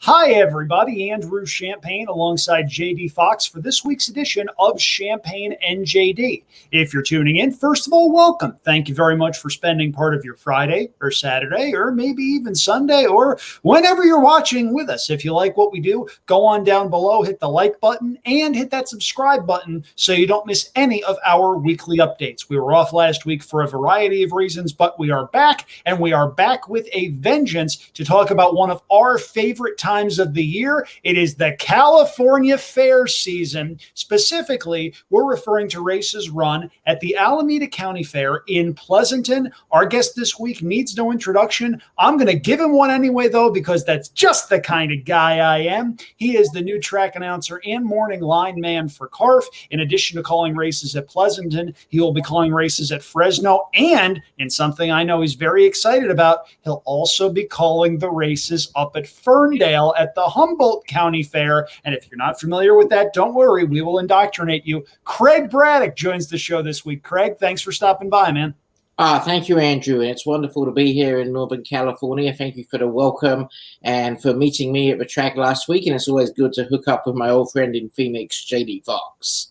Hi, everybody. Andrew Champagne alongside JD Fox for this week's edition of Champagne and JD. If you're tuning in, first of all, welcome. Thank you very much for spending part of your Friday or Saturday or maybe even Sunday or whenever you're watching with us. If you like what we do, go on down below, hit the like button and hit that subscribe button so you don't miss any of our weekly updates. We were off last week for a variety of reasons, but we are back, and we are back with a vengeance to talk about one of our favorite times of the year. It is the California Fair season. Specifically, we're referring to races run at the Alameda County Fair in Pleasanton. Our guest this week needs no introduction. I'm going to give him one anyway, though, because that's just the kind of guy I am. He is the new track announcer and morning line man for CARF. In addition to calling races at Pleasanton, he will be calling races at Fresno, and in something I know he's very excited about, he'll also be calling the races up at Ferndale at the Humboldt County Fair. And if you're not familiar with that, don't worry, we will indoctrinate you. Craig Braddick joins the show this week. Craig, thanks for stopping by, man. Thank you, Andrew. It's wonderful to be here in Northern California. Thank you for the welcome and for meeting me at the track last week. And it's always good to hook up with my old friend in Phoenix, JD Fox.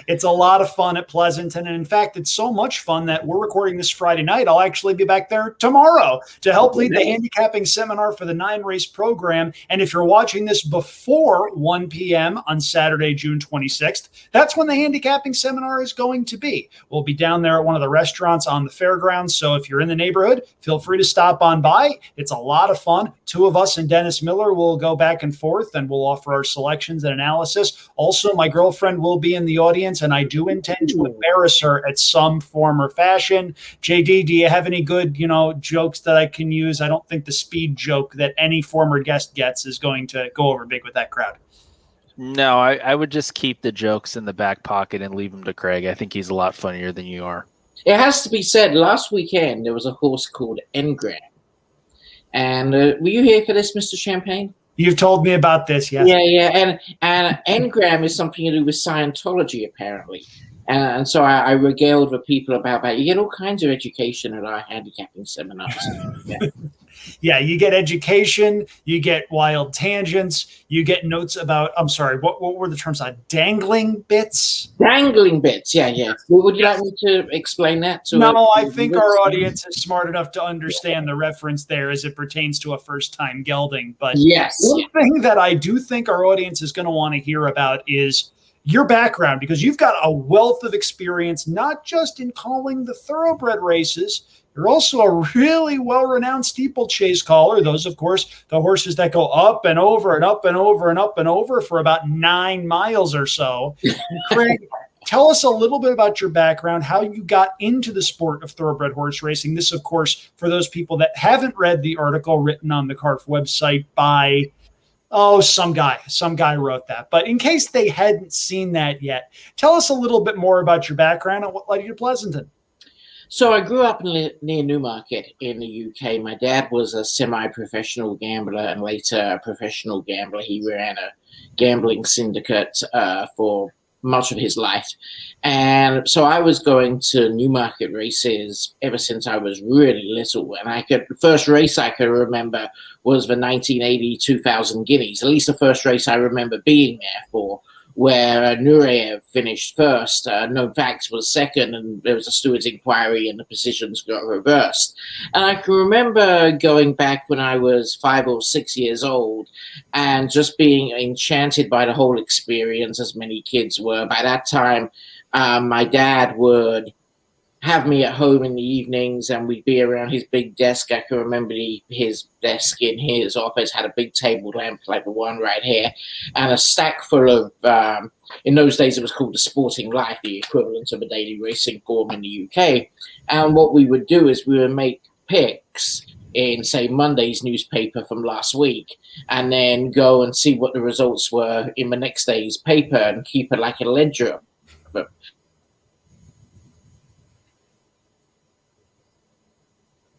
It's a lot of fun at Pleasanton. And in fact, it's so much fun that we're recording this Friday night. I'll actually be back there tomorrow to help lead the handicapping seminar for the 9-race program. And if you're watching this before 1 p.m. on Saturday, June 26th, that's when the handicapping seminar is going to be. We'll be down there at one of the restaurants on the fairgrounds. So if you're in the neighborhood, feel free to stop on by. It's a lot of fun. Two of us and Dennis Miller will go back and forth, and we'll offer our selections and analysis. Also, my girlfriend will be in the audience, and I do intend to embarrass her at some form or fashion. JD, do you have any good, jokes that I can use? I don't think the speed joke that any former guest gets is going to go over big with that crowd. No, I would just keep the jokes in the back pocket and leave them to Craig. I think he's a lot funnier than you are. It has to be said, last weekend there was a horse called Engram. And were you here for this, Mr. Champagne? You've told me about this, yes. Yeah. And Engram is something to do with Scientology, apparently. And so I regaled the people about that. You get all kinds of education at our handicapping seminars. Yeah, you get education, you get wild tangents, you get notes about, I'm sorry, what were the terms? Dangling bits? Dangling bits, yeah. Would you like me to explain that? No, I think our audience is smart enough to understand the reference there as it pertains to a first-time gelding. But yes, one thing that I do think our audience is going to want to hear about is your background, because you've got a wealth of experience, not just in calling the thoroughbred races. You're also a really well-renowned steeplechase caller. Those, of course, the horses that go up and over and up and over and up and over for about 9 miles or so. Craig, tell us a little bit about your background, how you got into the sport of thoroughbred horse racing. This, of course, for those people that haven't read the article written on the CARF website by some guy wrote that. But in case they hadn't seen that yet, tell us a little bit more about your background and what led you to Pleasanton. So I grew up near Newmarket in the UK. My dad was a semi-professional gambler and later a professional gambler. He ran a gambling syndicate for much of his life. And so I was going to Newmarket races ever since I was really little. And the first race I could remember was the 1980 2000 Guineas, at least the first race I remember being there for, where Nureyev finished first. Novak was second, and there was a steward's inquiry and the positions got reversed. And I can remember going back when I was 5 or 6 years old and just being enchanted by the whole experience, as many kids were. By that time, my dad would have me at home in the evenings and we'd be around his big desk. I can remember his desk in his office had a big table lamp like the one right here and a stack full of, in those days it was called the Sporting Life, the equivalent of a daily racing form in the UK. And what we would do is we would make picks in, say, Monday's newspaper from last week, and then go and see what the results were in the next day's paper and keep it like a ledger.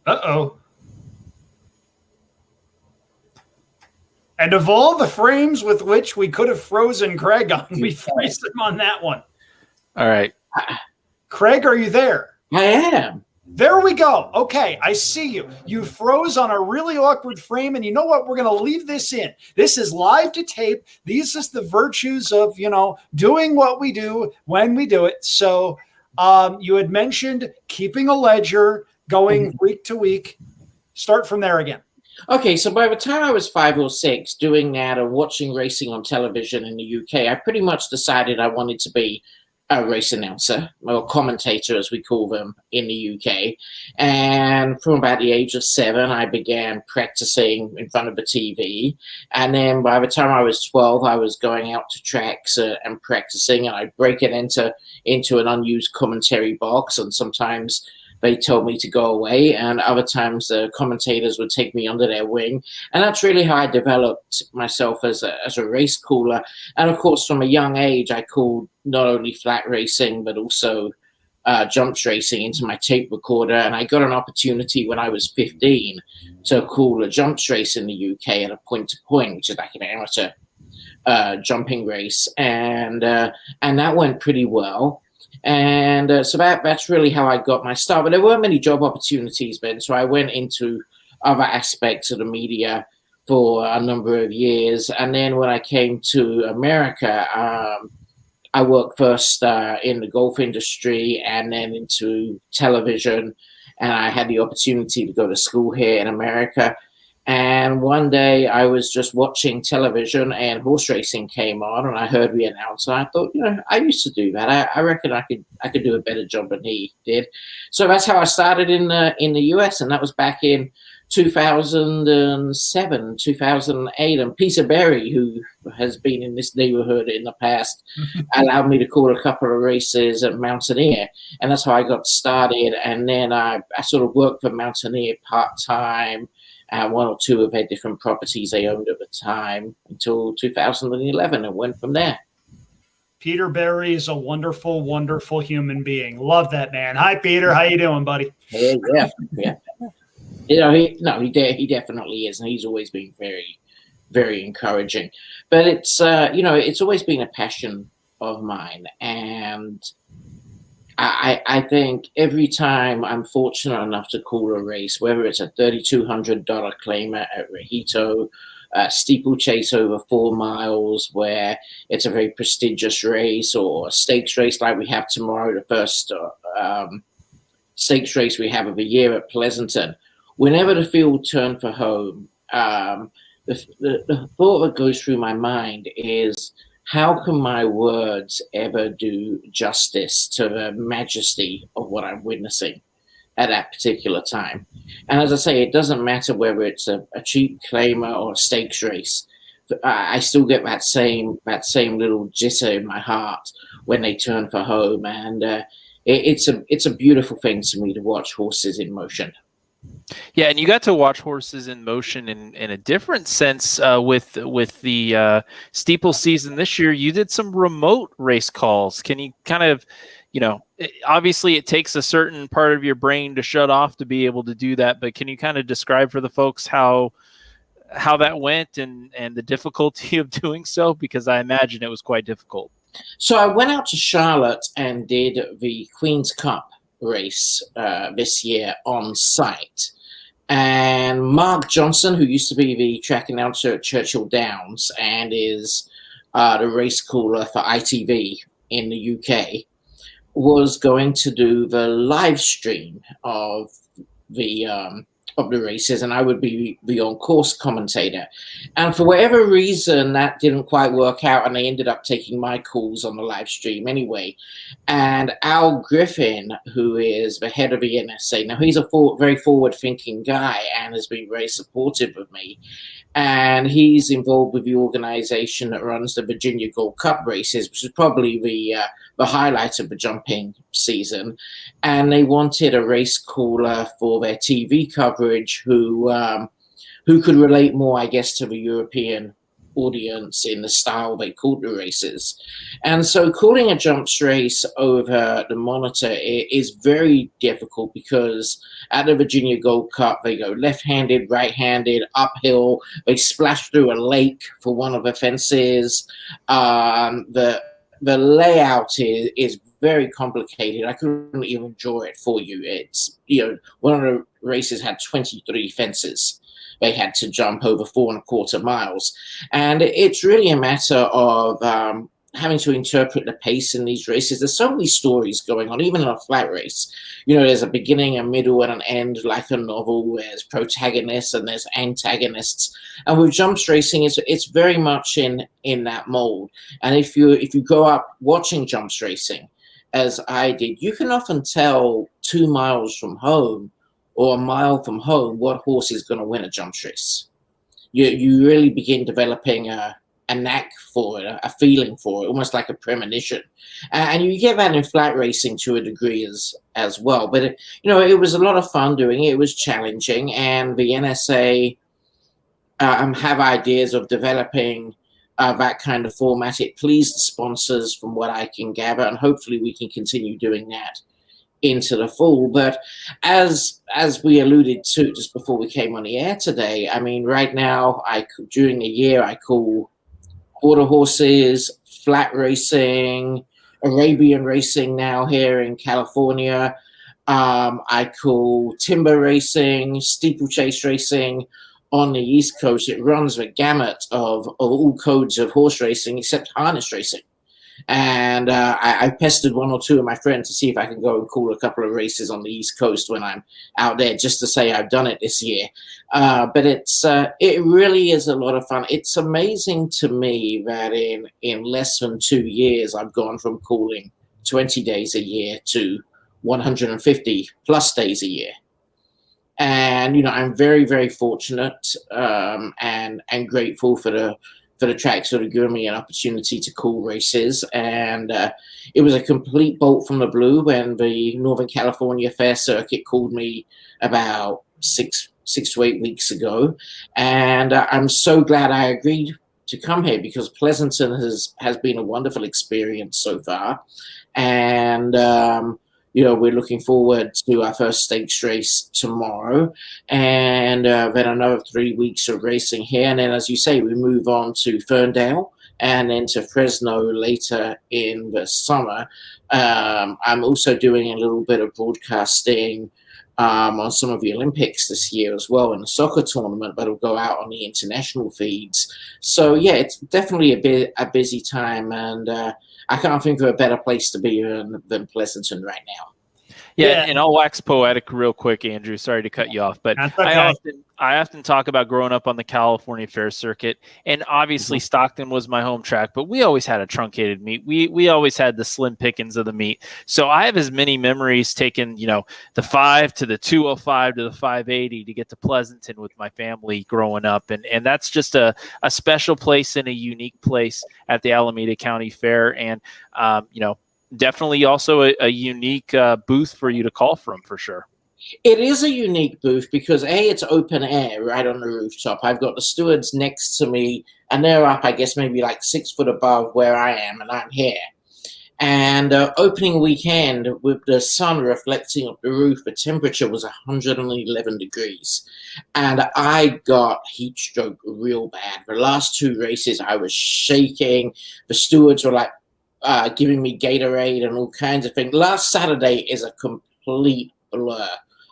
Uh-oh. And of all the frames with which we could have frozen Craig on, we froze him on that one. All right. Craig, are you there? I am. There we go. Okay, I see you. You froze on a really awkward frame, and you know what? We're going to leave this in. This is live to tape. These are the virtues of, doing what we do when we do it. So you had mentioned keeping a ledger, going week to week. Start from there again. Okay, so by the time I was 5 or 6, doing that or watching racing on television in the UK, I pretty much decided I wanted to be a race announcer, or commentator as we call them in the UK. And from about the age of 7, I began practicing in front of the TV. And then by the time I was 12, I was going out to tracks and practicing, and I'd break it into an unused commentary box, and sometimes they told me to go away, and other times the commentators would take me under their wing. And that's really how I developed myself as a race caller. And of course, from a young age, I called not only flat racing, but also jumps racing into my tape recorder. And I got an opportunity when I was 15 to call a jumps race in the UK at a point-to-point, which is like an amateur jumping race. And that went pretty well. And so that's really how I got my start. But there weren't many job opportunities then, so I went into other aspects of the media for a number of years. And then when I came to America, I worked first in the golf industry and then into television. And I had the opportunity to go to school here in America. And one day I was just watching television and horse racing came on, and I heard the announcer. I thought, I used to do that. I reckon I could do a better job than he did. So that's how I started in the US, and that was back in 2007, 2008. And Peter Berry, who has been in this neighborhood in the past, allowed me to call a couple of races at Mountaineer, and that's how I got started. And then I sort of worked for Mountaineer part-time. One or two of their different properties they owned at the time until 2011, and went from there. Peter Berry is a wonderful, wonderful human being. Love that man. Hi, Peter. How you doing, buddy? Yeah. He definitely is, and he's always been very, very encouraging. But it's it's always been a passion of mine, and I think every time I'm fortunate enough to call a race, whether it's a $3,200 claimer at Rejito, a steeplechase over 4 miles where it's a very prestigious race, or a stakes race like we have tomorrow, the first stakes race we have of the year at Pleasanton, whenever the field turned for home, the thought that goes through my mind is, how can my words ever do justice to the majesty of what I'm witnessing at that particular time? And as I say, it doesn't matter whether it's a cheap claimer or a stakes race. I still get that same little jitter in my heart when they turn for home, and it's a beautiful thing to me to watch horses in motion. Yeah, and you got to watch horses in motion in a different sense with the steeple season this year. You did some remote race calls. Can you kind of, obviously it takes a certain part of your brain to shut off to be able to do that, but can you kind of describe for the folks how that went and the difficulty of doing so? Because I imagine it was quite difficult. So I went out to Charlotte and did the Queen's Cup race this year on site. And Mark Johnson, who used to be the track announcer at Churchill Downs and is the race caller for ITV in the UK, was going to do the live stream of the races, and I would be the on-course commentator. And for whatever reason, that didn't quite work out, and they ended up taking my calls on the live stream anyway. And Al Griffin, who is the head of the NSA, now he's a very forward-thinking guy and has been very supportive of me. and he's involved with the organization that runs the Virginia Gold Cup races, which is probably the highlight of the jumping season. And they wanted a race caller for their TV coverage who could relate more, I guess, to the European audience in the style they called the races. And so calling a jumps race over the monitor is very difficult, because at the Virginia Gold Cup, they go left-handed, right-handed, uphill. They splash through a lake for one of the fences. The layout is very complicated. I couldn't even draw it for you. It's, one of the races had 23 fences they had to jump over 4.25 miles. And it's really a matter of having to interpret the pace in these races. There's so many stories going on, even in a flat race. There's a beginning, a middle, and an end, like a novel. There's protagonists and there's antagonists. And with jumps racing, it's very much in that mold. And if you grow up watching jumps racing, as I did, you can often tell 2 miles from home or a mile from home what horse is going to win a jumps race. You really begin developing a knack for it, a feeling for it, almost like a premonition. And you get that in flat racing to a degree as well. But, it was a lot of fun doing it. It was challenging. And the NSA have ideas of developing that kind of format. It pleased the sponsors from what I can gather, and hopefully we can continue doing that into the fall. But as we alluded to just before we came on the air today, I mean, right now, during the year, I call quarter horses, flat racing, Arabian racing now here in California. I call timber racing, steeplechase racing on the East Coast. It runs the gamut of all codes of horse racing except harness racing. And I pestered one or two of my friends to see if I can go and call a couple of races on the East Coast when I'm out there, just to say I've done it this year. But it really is a lot of fun. It's amazing to me that in less than 2 years, I've gone from calling 20 days a year to 150 plus days a year. And, I'm very, very fortunate and grateful for the tracks that have given me an opportunity to call races. And it was a complete bolt from the blue when the Northern California Fair Circuit called me about six to 8 weeks ago. And I'm so glad I agreed to come here, because Pleasanton has been a wonderful experience so far. And, we're looking forward to our first stakes race tomorrow, and then another 3 weeks of racing here. And then, as you say, we move on to Ferndale and then to Fresno later in the summer. I'm also doing a little bit of broadcasting on some of the Olympics this year as well, in the soccer tournament, but it'll go out on the international feeds. So, yeah, it's definitely a busy time, and I can't think of a better place to be than Pleasanton right now. Yeah, and I'll wax poetic real quick, Andrew. Sorry to cut you off, but okay. I often talk about growing up on the California Fair Circuit, and obviously Stockton was my home track, but we always had a truncated meet. We always had the slim pickings of the meet. So I have as many memories taking, the 5 to the 205 to the 580 to get to Pleasanton with my family growing up, and that's just a special place and a unique place at the Alameda County Fair, and definitely also a unique booth for you to call from, for sure. It is a unique booth because, it's open air right on the rooftop. I've got the stewards next to me, and they're up, I guess, maybe like 6 foot above where I am, and I'm here. And opening weekend, with the sun reflecting off the roof, the temperature was 111 degrees. And I got heat stroke real bad. The last 2 races, I was shaking. The stewards were like giving me Gatorade and all kinds of things. Last Saturday is a complete blur.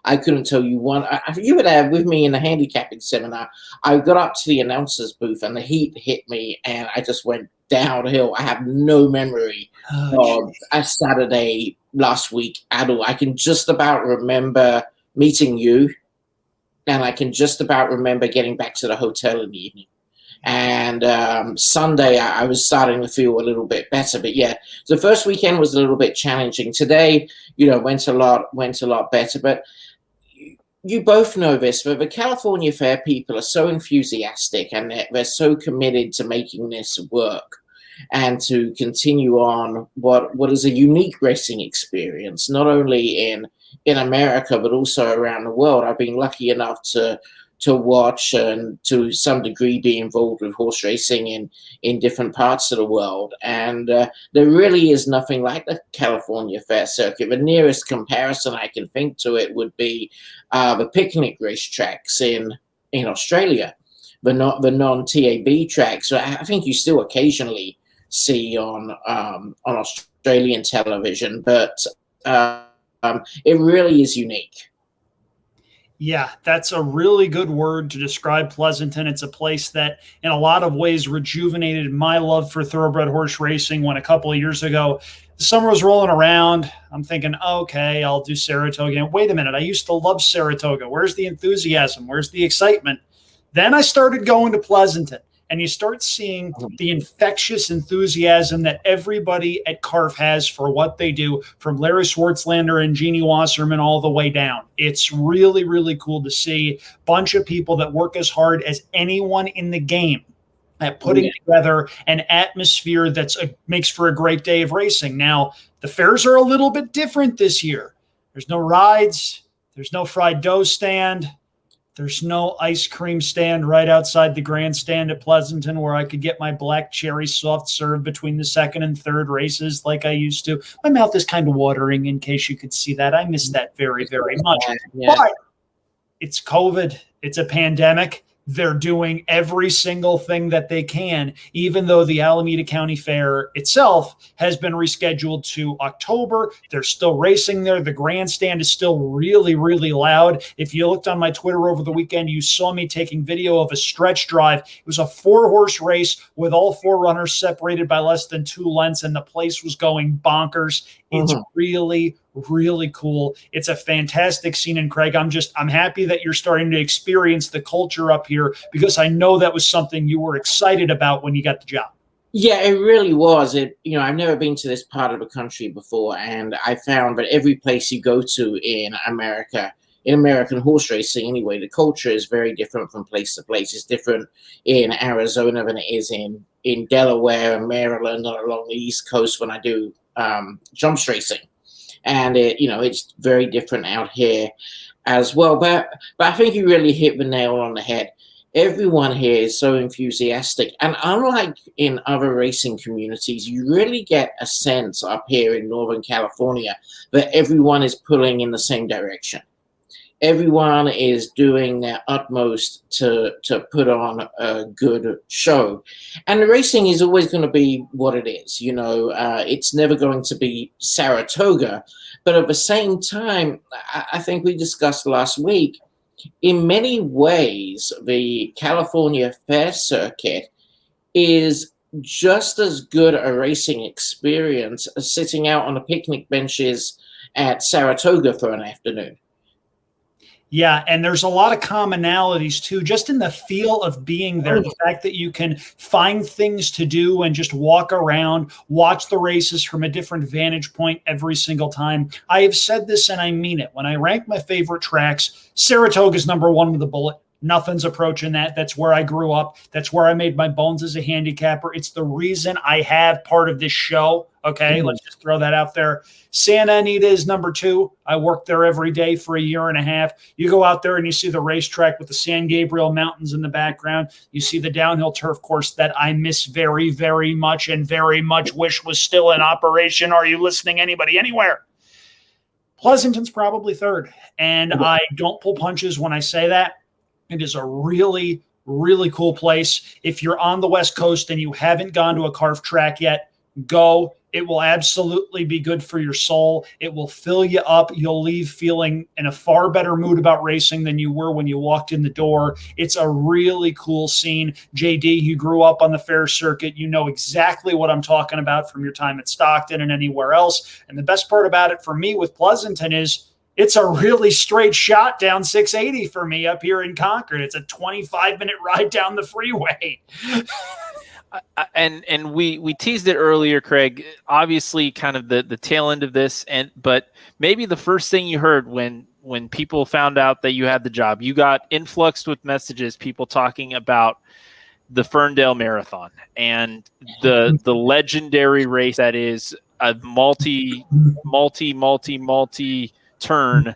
I couldn't tell you one. You were there with me in the handicapping seminar. I got up to the announcer's booth and the heat hit me and I just went downhill. I have no memory of a Saturday last week at all. I can just about remember meeting you, and I can just about remember getting back to the hotel in the evening. And Sunday, I was starting to feel a little bit better. But yeah, the first weekend was a little bit challenging. Today, went a lot better. But you both know this, but the California Fair people are so enthusiastic, and they're so committed to making this work and to continue on what is a unique racing experience, not only in America, but also around the world. I've been lucky enough to watch and to some degree be involved with horse racing in different parts of the world. And there really is nothing like the California Fair circuit. The nearest comparison I can think to it would be the picnic racetracks in Australia, the non-TAB tracks. So I think you still occasionally see on Australian television, but it really is unique. Yeah, that's a really good word to describe Pleasanton. It's a place that, in a lot of ways, rejuvenated my love for thoroughbred horse racing when a couple of years ago, the summer was rolling around. I'm thinking, okay, I'll do Saratoga. And wait a minute, I used to love Saratoga. Where's the enthusiasm? Where's the excitement? Then I started going to Pleasanton. And you start seeing the infectious enthusiasm that everybody at CARF has for what they do, from Larry Swartzlander and Jeannie Wasserman all the way down. It's really, really cool to see a bunch of people that work as hard as anyone in the game at putting together an atmosphere that makes for a great day of racing. Now, the fairs are a little bit different this year. There's no rides. There's no fried dough stand. There's no ice cream stand right outside the grandstand at Pleasanton where I could get my black cherry soft serve between the second and third races like I used to. My mouth is kind of watering in case you could see that. I miss that very, very much. Yeah. But it's COVID. It's a pandemic. They're doing every single thing that they can, even though the Alameda County Fair itself has been rescheduled to October. They're still racing there. The grandstand is still really, really loud. If you looked on my Twitter over the weekend, you saw me taking video of a stretch drive. It was a 4-horse race with all 4 runners separated by less than 2 lengths, and the place was going bonkers. It's really, really cool. It's a fantastic scene. And Craig, I'm happy that you're starting to experience the culture up here, because I know that was something you were excited about when you got the job. Yeah, it really was. I've never been to this part of the country before, and I found that every place you go to in America, in American horse racing anyway, the culture is very different from place to place. It's different in Arizona than it is in Delaware and Maryland and along the East Coast when I do jumps racing. And it's very different out here as well. But I think you really hit the nail on the head. Everyone here is so enthusiastic. And unlike in other racing communities, you really get a sense up here in Northern California that everyone is pulling in the same direction. Everyone is doing their utmost to put on a good show. And the racing is always going to be what it is. It's never going to be Saratoga. But at the same time, I think we discussed last week, in many ways, the California Fair circuit is just as good a racing experience as sitting out on the picnic benches at Saratoga for an afternoon. Yeah, and there's a lot of commonalities too, just in the feel of being there. The fact that you can find things to do and just walk around, watch the races from a different vantage point every single time. I have said this and I mean it. When I rank my favorite tracks, Saratoga's number 1 with a bullet. Nothing's approaching that. That's where I grew up. That's where I made my bones as a handicapper. It's the reason I have part of this show. Okay, let's just throw that out there. Santa Anita is number 2. I worked there every day for a year and a half. You go out there and you see the racetrack with the San Gabriel Mountains in the background. You see the downhill turf course that I miss very, very much and very much wish was still in operation. Are you listening, anybody, anywhere? Pleasanton's probably 3rd. And I don't pull punches when I say that. It is a really, really cool place. If you're on the West Coast and you haven't gone to a CARF track yet, go. It will absolutely be good for your soul. It will fill you up. You'll leave feeling in a far better mood about racing than you were when you walked in the door. It's a really cool scene. JD, you grew up on the fair circuit. You know exactly what I'm talking about from your time at Stockton and anywhere else. And the best part about it for me with Pleasanton is it's a really straight shot down 680 for me up here in Concord. It's a 25-minute ride down the freeway. And we teased it earlier, Craig. Obviously, kind of the tail end of this, but maybe the first thing you heard when when people found out that you had the job, you got influxed with messages, people talking about the Ferndale Marathon and the legendary race that is a multi turn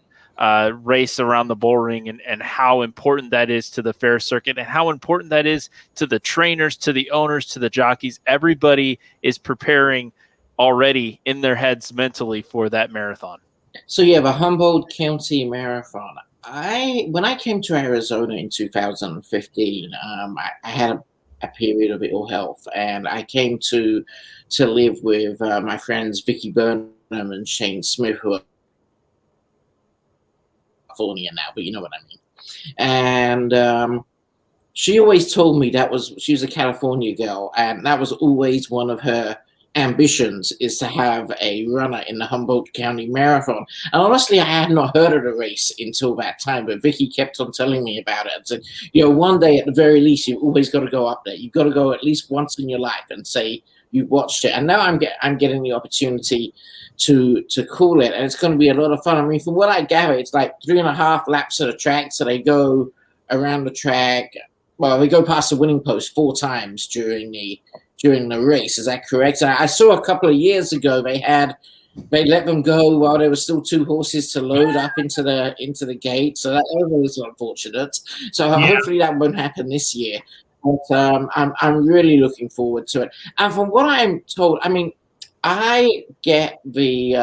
race around the bull ring, and how important that is to the fair circuit, and how important that is to the trainers, to the owners, to the jockeys. Everybody is preparing already in their heads mentally for that marathon. So you have a Humboldt County Marathon. When I came to Arizona in 2015, I had a period of ill health, and I came to live with my friends Vicky Burnham and Shane Smith, who are California now, but you know what I mean. And she always told me she was a California girl, and that was always one of her ambitions, is to have a runner in the Humboldt County Marathon. And honestly, I had not heard of the race until that time, but Vicky kept on telling me about it and said, one day at the very least, you've always got to go up there. You've got to go at least once in your life and say you watched it. And now I'm getting the opportunity to call it, and it's going to be a lot of fun. I mean, from what I gather, it's like 3.5 laps of the track, so they go around the track. Well, they go past the winning post 4 times during the race. Is that correct? I saw a couple of years ago they let them go while there were still 2 horses to load up into the gate. So that was unfortunate. So hopefully that won't happen this year. But I'm really looking forward to it. And from what I'm told, I mean, I get the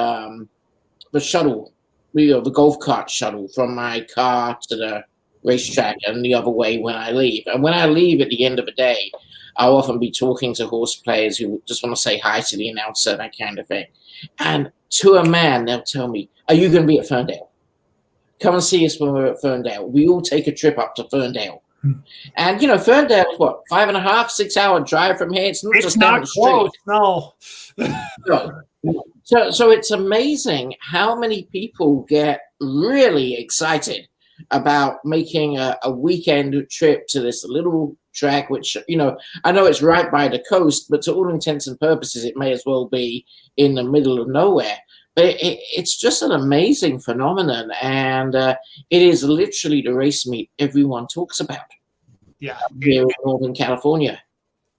shuttle, the golf cart shuttle from my car to the racetrack and the other way when I leave. And when I leave at the end of the day, I'll often be talking to horse players who just want to say hi to the announcer, that kind of thing. And to a man, they'll tell me, "Are you going to be at Ferndale? Come and see us when we're at Ferndale. We all take a trip up to Ferndale." And Ferndale is what, 5.5, 6 hour drive from here. It's just down the street. No. So it's amazing how many people get really excited about making a weekend trip to this little track, which, I know it's right by the coast, but to all intents and purposes, it may as well be in the middle of nowhere. But it's just an amazing phenomenon, and it is literally the race meet everyone talks about. Yeah, here in Northern California.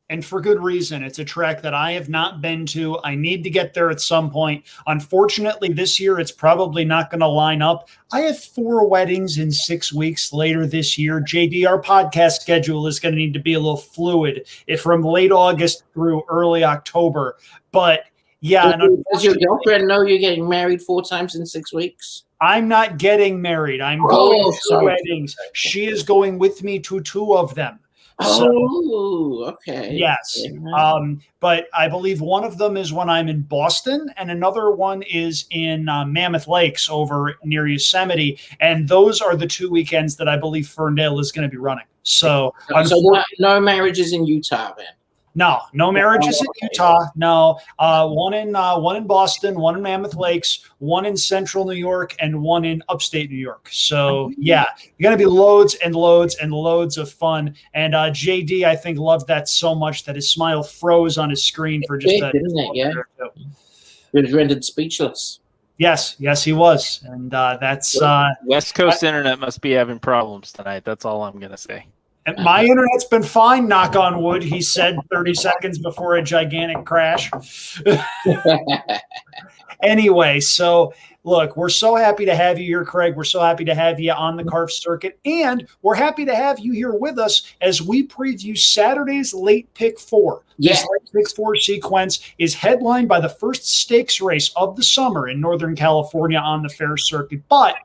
And for good reason. It's a track that I have not been to. I need to get there at some point. Unfortunately, this year, it's probably not going to line up. I have 4 weddings in 6 weeks later this year. JD, our podcast schedule is going to need to be a little fluid from late August through early October. But yeah. Does your girlfriend know you're getting married 4 times in 6 weeks? I'm not getting married. I'm going to weddings. She is going with me to 2 of them. Okay. Yes. But I believe one of them is when I'm in Boston, and another one is in Mammoth Lakes over near Yosemite. And those are the 2 weekends that I believe Ferndale is going to be running. So no marriages in Utah then? No marriages in Utah. No, one in Boston, one in Mammoth Lakes, one in Central New York, and one in Upstate New York. So yeah, you're gonna be loads and loads and loads of fun. And JD, I think, loved that so much that his smile froze on his screen for just a didn't it? Yeah, he was rendered speechless. Yes, he was, and that's West Coast internet must be having problems tonight. That's all I'm gonna say. And my internet's been fine, knock on wood, he said 30 seconds before a gigantic crash. Anyway, so look, we're so happy to have you here, Craig. We're so happy to have you on the CARF circuit. And we're happy to have you here with us as we preview Saturday's Late Pick 4. Yes. This Late Pick 4 sequence is headlined by the first stakes race of the summer in Northern California on the fair circuit. But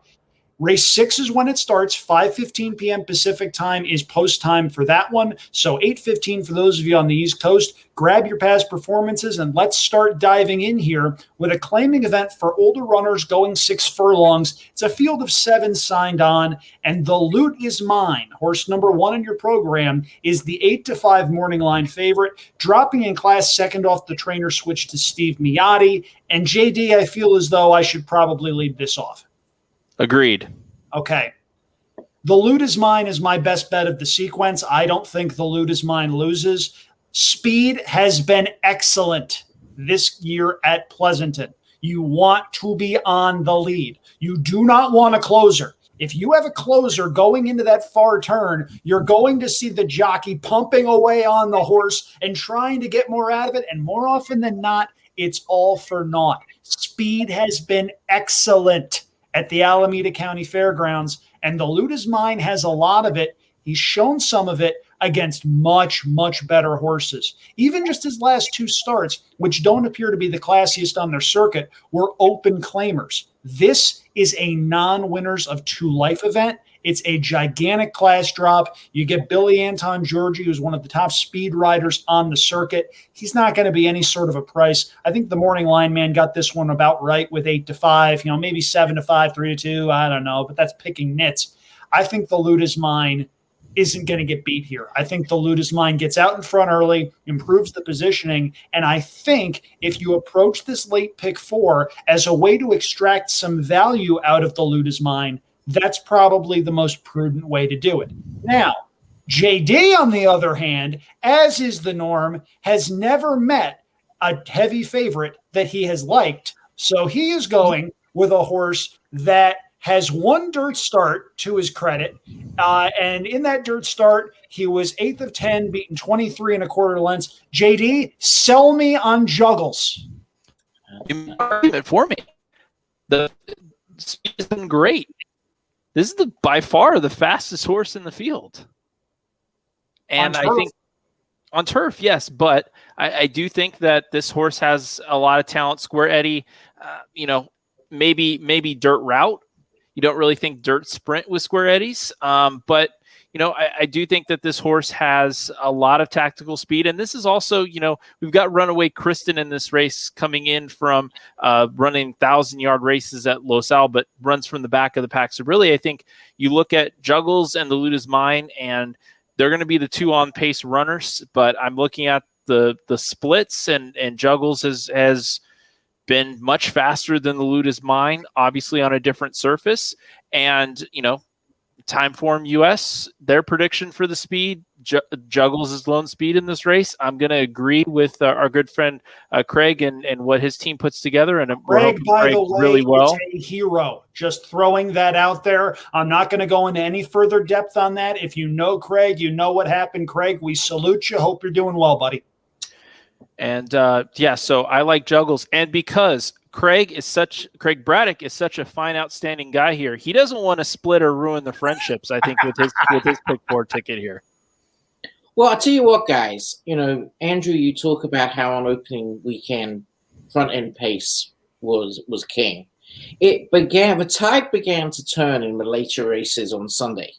Race 6 is when it starts. 5:15 p.m. Pacific time is post time for that one. So 8:15 for those of you on the East Coast. Grab your past performances and let's start diving in here with a claiming event for older runners going 6 furlongs. It's a field of 7 signed on, and the loot is mine. Horse number 1 in your program is the 8-5 morning line favorite, dropping in class second off the trainer switch to Steve Miotti. And JD, I feel as though I should probably lead this off. Agreed. Okay. The Loot Is Mine is my best bet of the sequence. I don't think The Loot Is Mine loses. Speed has been excellent this year at Pleasanton. You want to be on the lead. You do not want a closer. If you have a closer going into that far turn, you're going to see the jockey pumping away on the horse and trying to get more out of it. And more often than not, it's all for naught. Speed has been excellent at the Alameda County Fairgrounds, and the Luda's Mine has a lot of it. He's shown some of it against much, much better horses. Even just his last 2 starts, which don't appear to be the classiest on their circuit, were open claimers. This is a non-winners of 2 life event. It's a gigantic class drop. You get Billy Anton Georgi, who's one of the top speed riders on the circuit. He's not going to be any sort of a price. I think the morning line man got this one about right with 8-5, maybe 7-5, 3-2. I don't know, but that's picking nits. I think the Luda's Mine isn't going to get beat here. I think the Luda's Mine gets out in front early, improves the positioning, and I think if you approach this late pick 4 as a way to extract some value out of the Luda's Mine, that's probably the most prudent way to do it. Now, JD, on the other hand, as is the norm, has never met a heavy favorite that he has liked, so he is going with a horse that has 1 dirt start to his credit. And in that dirt start, he was 8th of 10, beaten 23 1/4 lengths. JD, sell me on Juggles. You argument for me. The speed has been great. This is by far the fastest horse in the field. And I think on turf, yes, but I do think that this horse has a lot of talent. Square Eddie, maybe dirt route. You don't really think dirt sprint with Square Eddies, but I do think that this horse has a lot of tactical speed, and this is also, we've got Runaway Kristen in this race coming in from running 1,000-yard races at Los Al, but runs from the back of the pack. So really, I think you look at Juggles and the Luda's Mine, and they're going to be the 2 on-pace runners, but I'm looking at the splits, and Juggles has been much faster than the Luda's Mine, obviously on a different surface. And, Timeform US, their prediction for the speed, Juggles is lone speed in this race. I'm going to agree with our good friend Craig and what his team puts together. And Craig, by the way, really well. is a hero. Just throwing that out there. I'm not going to go into any further depth on that. If you know Craig, you know what happened. Craig, we salute you. Hope you're doing well, buddy. And so I like Juggles, and because Craig Braddick is such a fine, outstanding guy here, he doesn't want to split or ruin the friendships. I think with his pick 4 ticket here. Well, I'll tell you what, guys. Andrew, you talk about how on opening weekend front end pace was king. The tide began to turn in the later races on Sunday.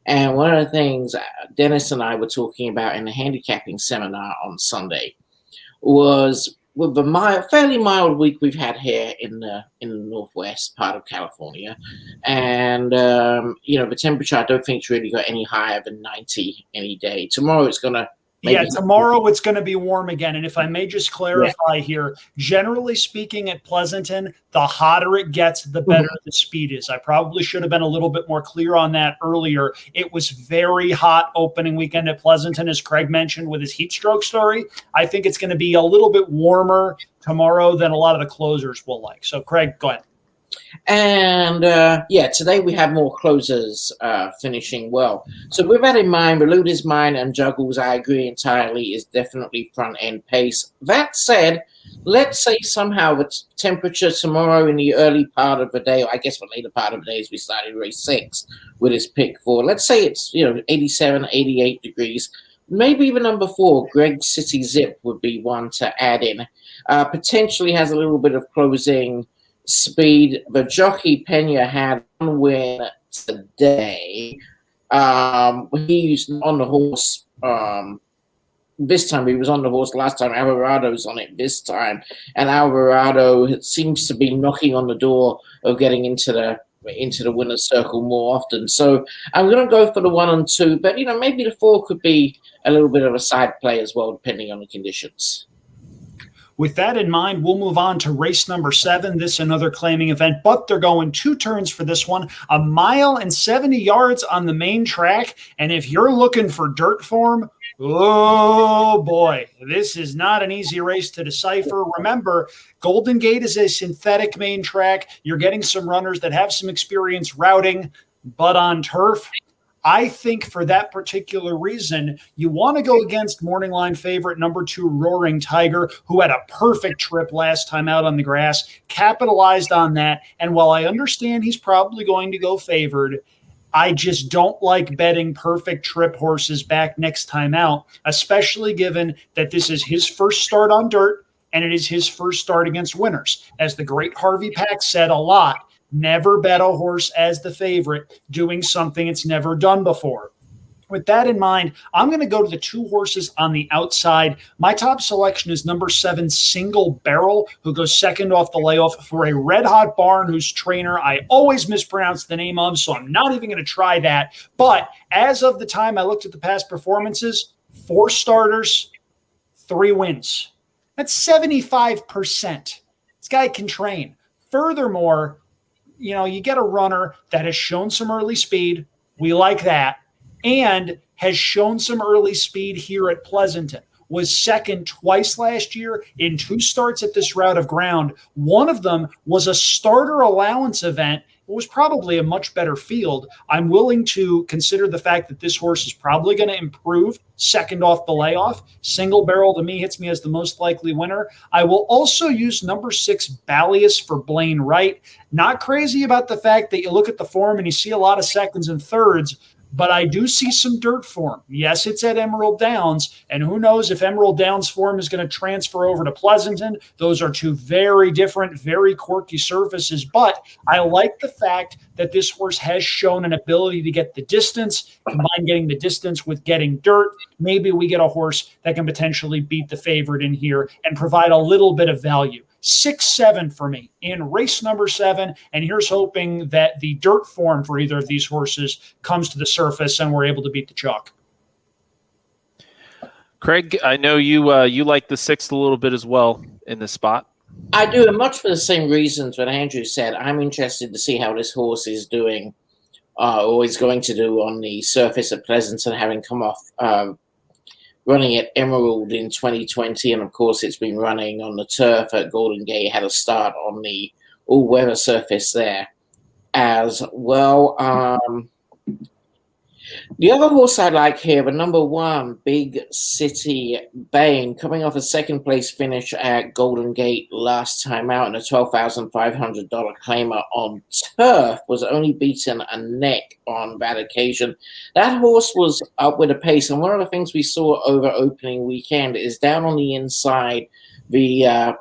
And one of the things Dennis and I were talking about in the handicapping seminar on Sunday was with the fairly mild week we've had here in the northwest part of California, and the temperature I don't think it's really got any higher than 90 any day. Tomorrow it's gonna. Tomorrow it's going to be warm again. And if I may just clarify here, generally speaking at Pleasanton, the hotter it gets, the better the speed is. I probably should have been a little bit more clear on that earlier. It was very hot opening weekend at Pleasanton, as Craig mentioned with his heat stroke story. I think it's going to be a little bit warmer tomorrow than a lot of the closers will like. So Craig, go ahead. And today we have more closers finishing well. So with that in mind, Luda's Mine and Juggles, I agree entirely, is definitely front end pace. That said, let's say somehow the temperature tomorrow in the early part of the day, or I guess the later part of the day as we started race 6 with his pick 4. Let's say it's 87, 88 degrees. Maybe even number 4, Greg City Zip would be one to add in. Potentially has a little bit of closing speed. The jockey Pena had one win today. He's on the horse this time. He was on the horse last time. Alvarado's on it this time, and Alvarado seems to be knocking on the door of getting into the winner's circle more often. So I'm going to go for the 1 and 2, but maybe the 4 could be a little bit of a side play as well, depending on the conditions. With that in mind, we'll move on to race number 7. This is another claiming event, but they're going 2 turns for this one, 1 mile and 70 yards on the main track. And if you're looking for dirt form, Oh boy, this is not an easy race to decipher. Remember, Golden Gate is a synthetic main track. You're getting some runners that have some experience routing, but on turf, I think for that particular reason, you want to go against morning line favorite number 2, Roaring Tiger, who had a perfect trip last time out on the grass, capitalized on that. And while I understand he's probably going to go favored, I just don't like betting perfect trip horses back next time out, especially given that this is his first start on dirt and it is his first start against winners. As the great Harvey Pack said a lot, never bet a horse as the favorite doing something it's never done before. With that in mind, I'm going to go to the 2 horses on the outside. My top selection is number 7, Single Barrel, who goes second off the layoff for a Red Hot Barn, whose trainer I always mispronounce the name of, so I'm not even going to try that. But as of the time I looked at the past performances, 4 starters, 3 wins. That's 75%. This guy can train. Furthermore, you get a runner that has shown some early speed. We like that. And has shown some early speed here at Pleasanton. Was second twice last year in 2 starts at this route of ground. One of them was a starter allowance event. It was probably a much better field. I'm willing to consider the fact that this horse is probably going to improve second off the layoff. Single Barrel to me hits me as the most likely winner. I will also use number 6, Ballius, for Blaine Wright. Not crazy about the fact that you look at the form and you see a lot of seconds and thirds, but I do see some dirt form. Yes, it's at Emerald Downs, and who knows if Emerald Downs form is going to transfer over to Pleasanton. Those are 2 very different, very quirky surfaces, but I like the fact that this horse has shown an ability to get the distance. Combine getting the distance with getting dirt, maybe we get a horse that can potentially beat the favorite in here and provide a little bit of value. 6-7 for me in race number 7. And here's hoping that the dirt form for either of these horses comes to the surface and we're able to beat the chalk. Craig, I know you like the 6th a little bit as well in this spot. I do, and much for the same reasons what Andrew said. I'm interested to see how this horse is doing, or is going to do on the surface at Pleasanton, having come off running at Emerald in 2020, and of course it's been running on the turf at Golden Gate. Had a start on the all-weather surface there as well. The other horse I like here, the number 1, Big City Bane, coming off a second-place finish at Golden Gate last time out, and a $12,500 claimer on turf, was only beaten a neck on that occasion. That horse was up with a pace, and one of the things we saw over opening weekend is down on the inside, the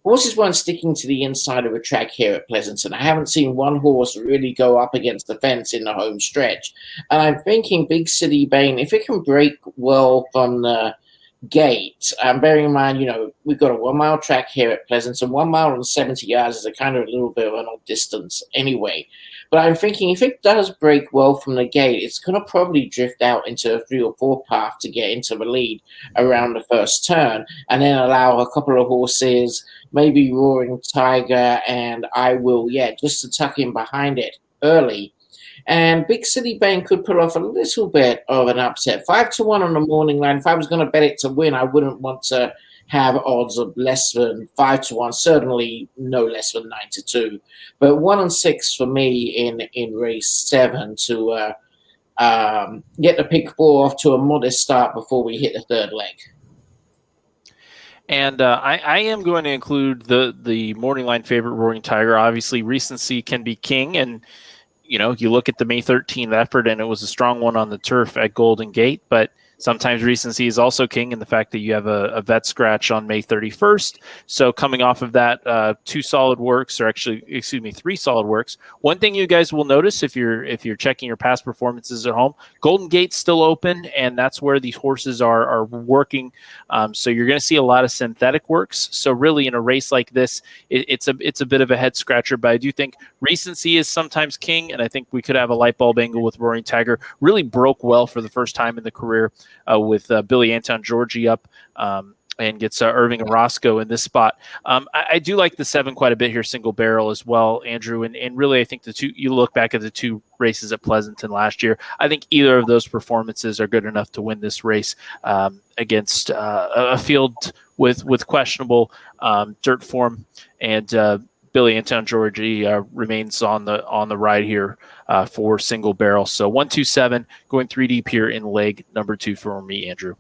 horses weren't sticking to the inside of a track here at Pleasanton. I haven't seen one horse really go up against the fence in the home stretch. And I'm thinking Big City Bane, if it can break well from the gate, bearing in mind, we've got a 1-mile track here at Pleasanton. 1 mile and 70 yards is a kind of a little bit of an odd distance anyway. But I'm thinking if it does break well from the gate, it's going to probably drift out into a 3 or 4 path to get into the lead around the first turn, and then allow a couple of horses, maybe Roaring Tiger and I Will Yet, just to tuck in behind it early. And Big City Bane could pull off a little bit of an upset. 5-1 on the morning line. If I was going to bet it to win, I wouldn't want to have odds of less than 5-1, certainly no less than 9-2. But 1 and 6 for me in race 7 to get the pick 4 off to a modest start before we hit the third leg. And I am going to include the morning line favorite, Roaring Tiger. Obviously, recency can be king, and you look at the May 13th effort, and it was a strong one on the turf at Golden Gate, but sometimes recency is also king in the fact that you have a vet scratch on May 31st. So coming off of that, 3 solid works. One thing you guys will notice if you're checking your past performances at home, Golden Gate's still open, and that's where these horses are working. So you're going to see a lot of synthetic works. So really in a race like this, it's a bit of a head scratcher, but I do think recency is sometimes king, and I think we could have a light bulb angle with Roaring Tiger. Really broke well for the first time in the career with Billy Anton Georgie up and gets Irving Orozco in this spot. I do like the 7 quite a bit here, single barrel as well, Andrew. And really, I think the two, you look back at the 2 races at Pleasanton last year, I think either of those performances are good enough to win this race against a field with questionable dirt form. And Billy Anton Georgie remains on the ride here for single barrel. So 127 going 3 deep here in leg number 2 for me, Andrew.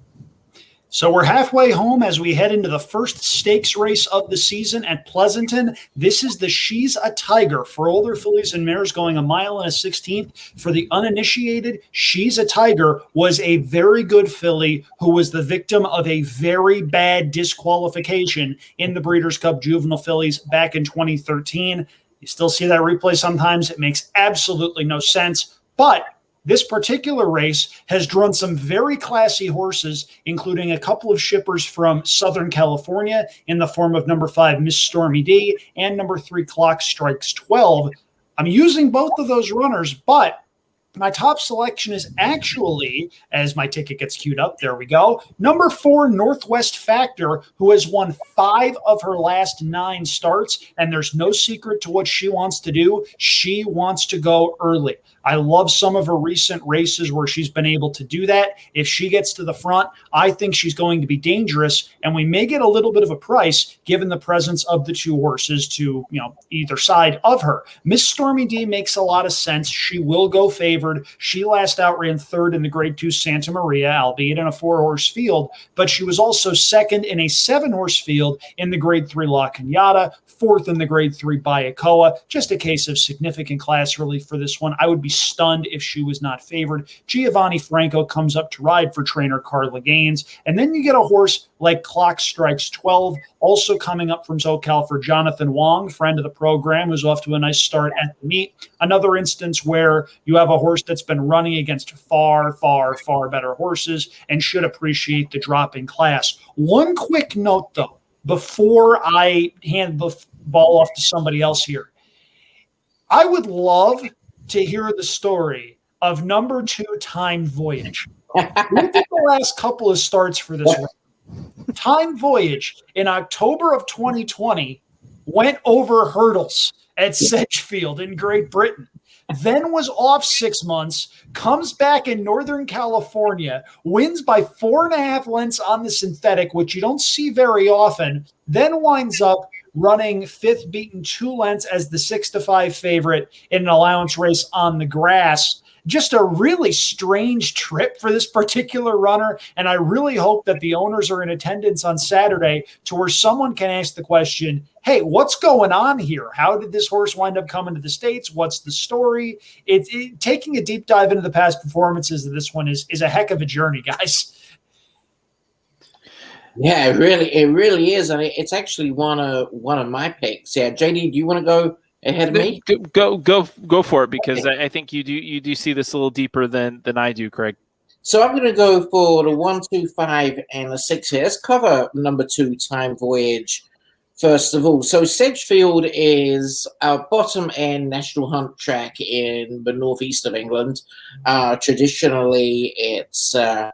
So we're halfway home as we head into the first stakes race of the season at Pleasanton. This is the She's a Tiger for older fillies and mares going 1 mile and a 16th. For the uninitiated, She's a Tiger was a very good filly who was the victim of a very bad disqualification in the Breeders' Cup Juvenile Fillies back in 2013. You still see that replay sometimes. It makes absolutely no sense, but this particular race has drawn some very classy horses, including a couple of shippers from Southern California in the form of number 5, Miss Stormy D, and number 3, Clock Strikes 12. I'm using both of those runners, but my top selection is actually, as my ticket gets queued up, there we go, number 4, Northwest Factor, who has won 5 of her last 9 starts, and there's no secret to what she wants to do. She wants to go early. I love some of her recent races where she's been able to do that. If she gets to the front, I think she's going to be dangerous, and we may get a little bit of a price given the presence of the 2 horses to, either side of her. Miss Stormy D makes a lot of sense. She will go favored. She last outran 3rd in the Grade 2 Santa Maria, albeit in a 4-horse field, but she was also 2nd in a 7-horse field in the Grade 3 La Cañada, 4th in the Grade 3 Bayacoa. Just a case of significant class relief for this one. I would be stunned if she was not favored. Giovanni Franco comes up to ride for trainer Carla Gaines. And then you get a horse like Clock Strikes 12, also coming up from SoCal for Jonathan Wong, friend of the program, who's off to a nice start at the meet. Another instance where you have a horse that's been running against far, far, far better horses and should appreciate the drop in class. One quick note, though, before I hand the ball off to somebody else here. I would love to hear the story of number 2, Time Voyage. Look at the last couple of starts for this race. Time Voyage in October of 2020 went over hurdles at Sedgefield in Great Britain, then was off 6 months, comes back in Northern California, wins by 4.5 lengths on the synthetic, which you don't see very often, then winds up running 5th, beaten 2 lengths as the 6-5 favorite in an allowance race on the grass. Just a really strange trip for this particular runner, and I really hope that the owners are in attendance on Saturday to where someone can ask the question, hey, what's going on here? How did this horse wind up coming to the States? What's the story? Taking a deep dive into the past performances of this one is a heck of a journey, guys. Yeah, it really is, and it's actually one of my picks. Yeah, JD, do you want to go ahead of me? Go for it, because okay. I think you do see this a little deeper than I do, Craig. So I'm going to go for the 1, 2, 5, and the 6 here. Let's cover number 2, Time Voyage, first of all. So Sedgefield is our bottom end national hunt track in the northeast of England. Traditionally, it's a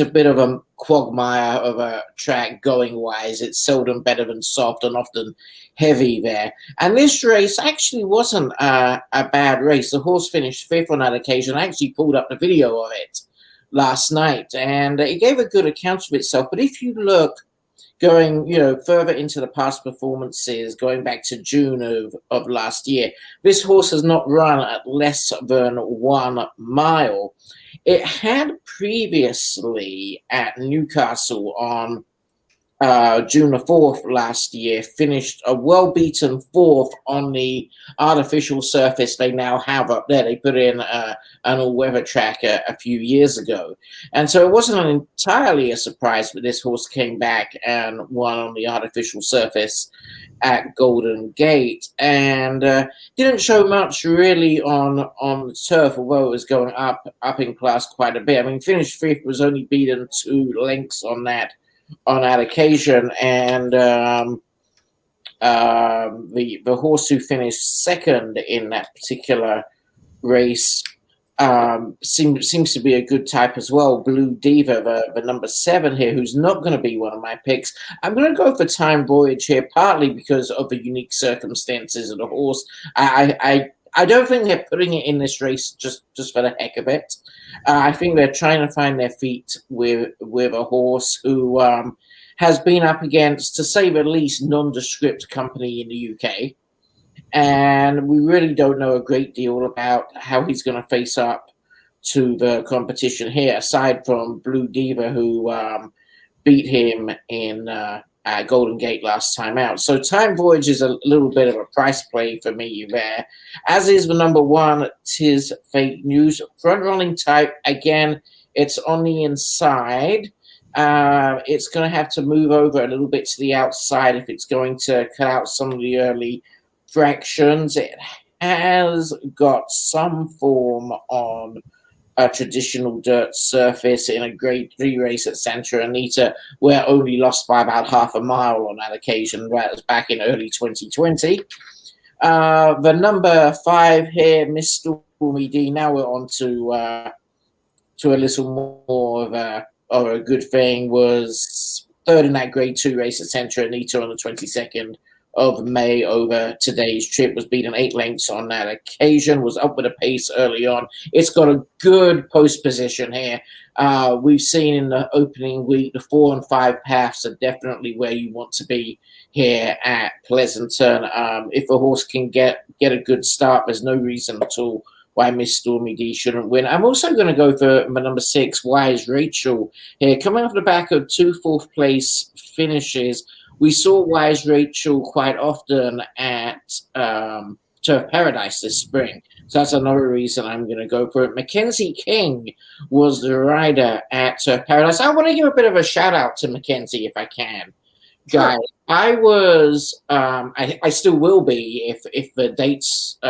bit of a quagmire of a track going wise. It's seldom better than soft and often heavy there. And this race actually wasn't a bad race. The horse finished 5th on that occasion. I actually pulled up the video of it last night, and it gave a good account of itself. But if you look going, further into the past performances, going back to June of last year, this horse has not run at less than 1 mile. It had previously at Newcastle on June the 4th last year finished a well-beaten 4th on the artificial surface they now have up there. They put in an all-weather track a few years ago. And so it wasn't entirely a surprise that this horse came back and won on the artificial surface at Golden Gate, and didn't show much really on the turf, although it was going up in class quite a bit. I mean, finished 5th, was only beaten 2 lengths on that occasion, and the horse who finished 2nd in that particular race seems to be a good type as well. Blue Diva, the number 7 here, who's not going to be one of my picks. I'm going to go for Time Voyage here, partly because of the unique circumstances of the horse. I don't think they're putting it in this race just for the heck of it. I think they're trying to find their feet with a horse who has been up against, to say the least, nondescript company in the UK. And we really don't know a great deal about how he's going to face up to the competition here, aside from Blue Diva, who beat him in Golden Gate last time out. So Time Voyage is a little bit of a price play for me there, as is the number 1, Tis Fake News. Front-running type, again, it's on the inside. It's going to have to move over a little bit to the outside if it's going to cut out some of the early fractions. It has got some form on a traditional dirt surface in a Grade 3 race at Santa Anita, where only lost by about half a mile on that occasion. That was back in early 2020. The number 5 here, Miss Stormy D. Now we're on to a little more of a good thing. Was 3rd in that Grade 2 race at Santa Anita on the 22nd of May over today's trip, was beaten 8 lengths on that occasion, was up with a pace early on. It's got a good post position here. We've seen in the opening week, the 4 and 5 paths are definitely where you want to be here at Pleasanton. If a horse can get a good start, there's no reason at all why Miss Stormy D shouldn't win. I'm also going to go for my number 6, Wise Rachel here, coming off the back of 2 fourth place finishes. We saw Wise Rachel quite often at Turf Paradise this spring. So that's another reason I'm going to go for it. Mackenzie King was the rider at Turf Paradise. I want to give a bit of a shout out to Mackenzie if I can. Sure. Guys, I was, I still will be if the dates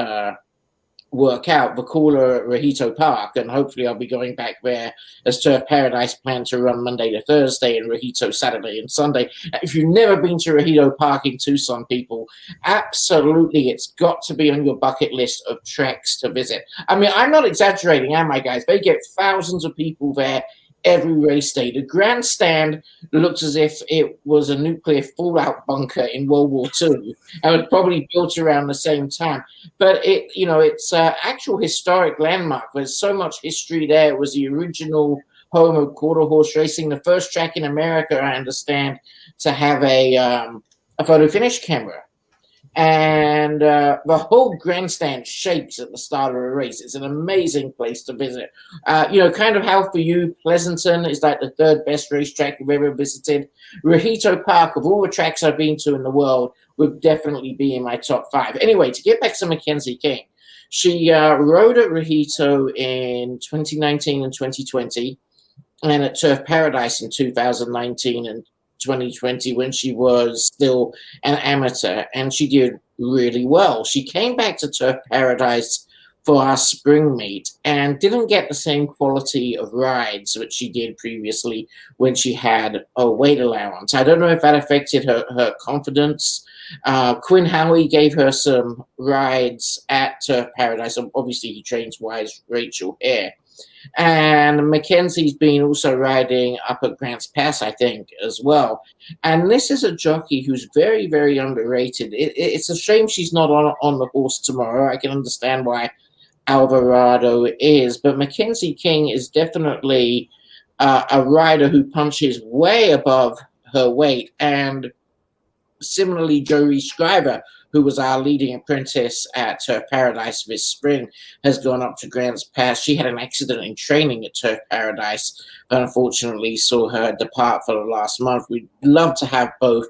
work out, the caller at Rojito Park, and hopefully I'll be going back there as Turf Paradise planned to run Monday to Thursday and Rojito Saturday and Sunday. If you've never been to Rojito Park in Tucson, people, absolutely, it's got to be on your bucket list of treks to visit. I mean, I'm not exaggerating, am I, guys? They get thousands of people there every race day. The grandstand looks as if it was a nuclear fallout bunker in World War II, and was probably built around the same time. But it's an actual historic landmark. There's so much history there. It was the original home of quarter horse racing, the first track in America, I understand, to have a photo finish camera. And the whole grandstand shakes at the start of a race. It's an amazing place to visit. Kind of how for you, Pleasanton is like the 3rd best racetrack you've ever visited. Rojito Park, of all the tracks I've been to in the world, would definitely be in my top 5. Anyway, to get back to Mackenzie King, she rode at Rojito in 2019 and 2020, and at Turf Paradise in 2019 and 2020 when she was still an amateur, and she did really well. She came back to Turf Paradise for our spring meet and didn't get the same quality of rides that she did previously when she had a weight allowance. I don't know if that affected her confidence. Quinn Howie gave her some rides at Turf Paradise. Obviously, he trains Wise Rachel here. And Mackenzie's been also riding up at Grants Pass, I think, as well. And this is a jockey who's very, very underrated. It's a shame she's not on the horse tomorrow. I can understand why Alvarado is. But Mackenzie King is definitely a rider who punches way above her weight. And similarly, Jori Scriver, who was our leading apprentice at Turf Paradise this spring, has gone up to Grants Pass. She had an accident in training at Turf Paradise, but unfortunately saw her depart for the last month. We'd love to have both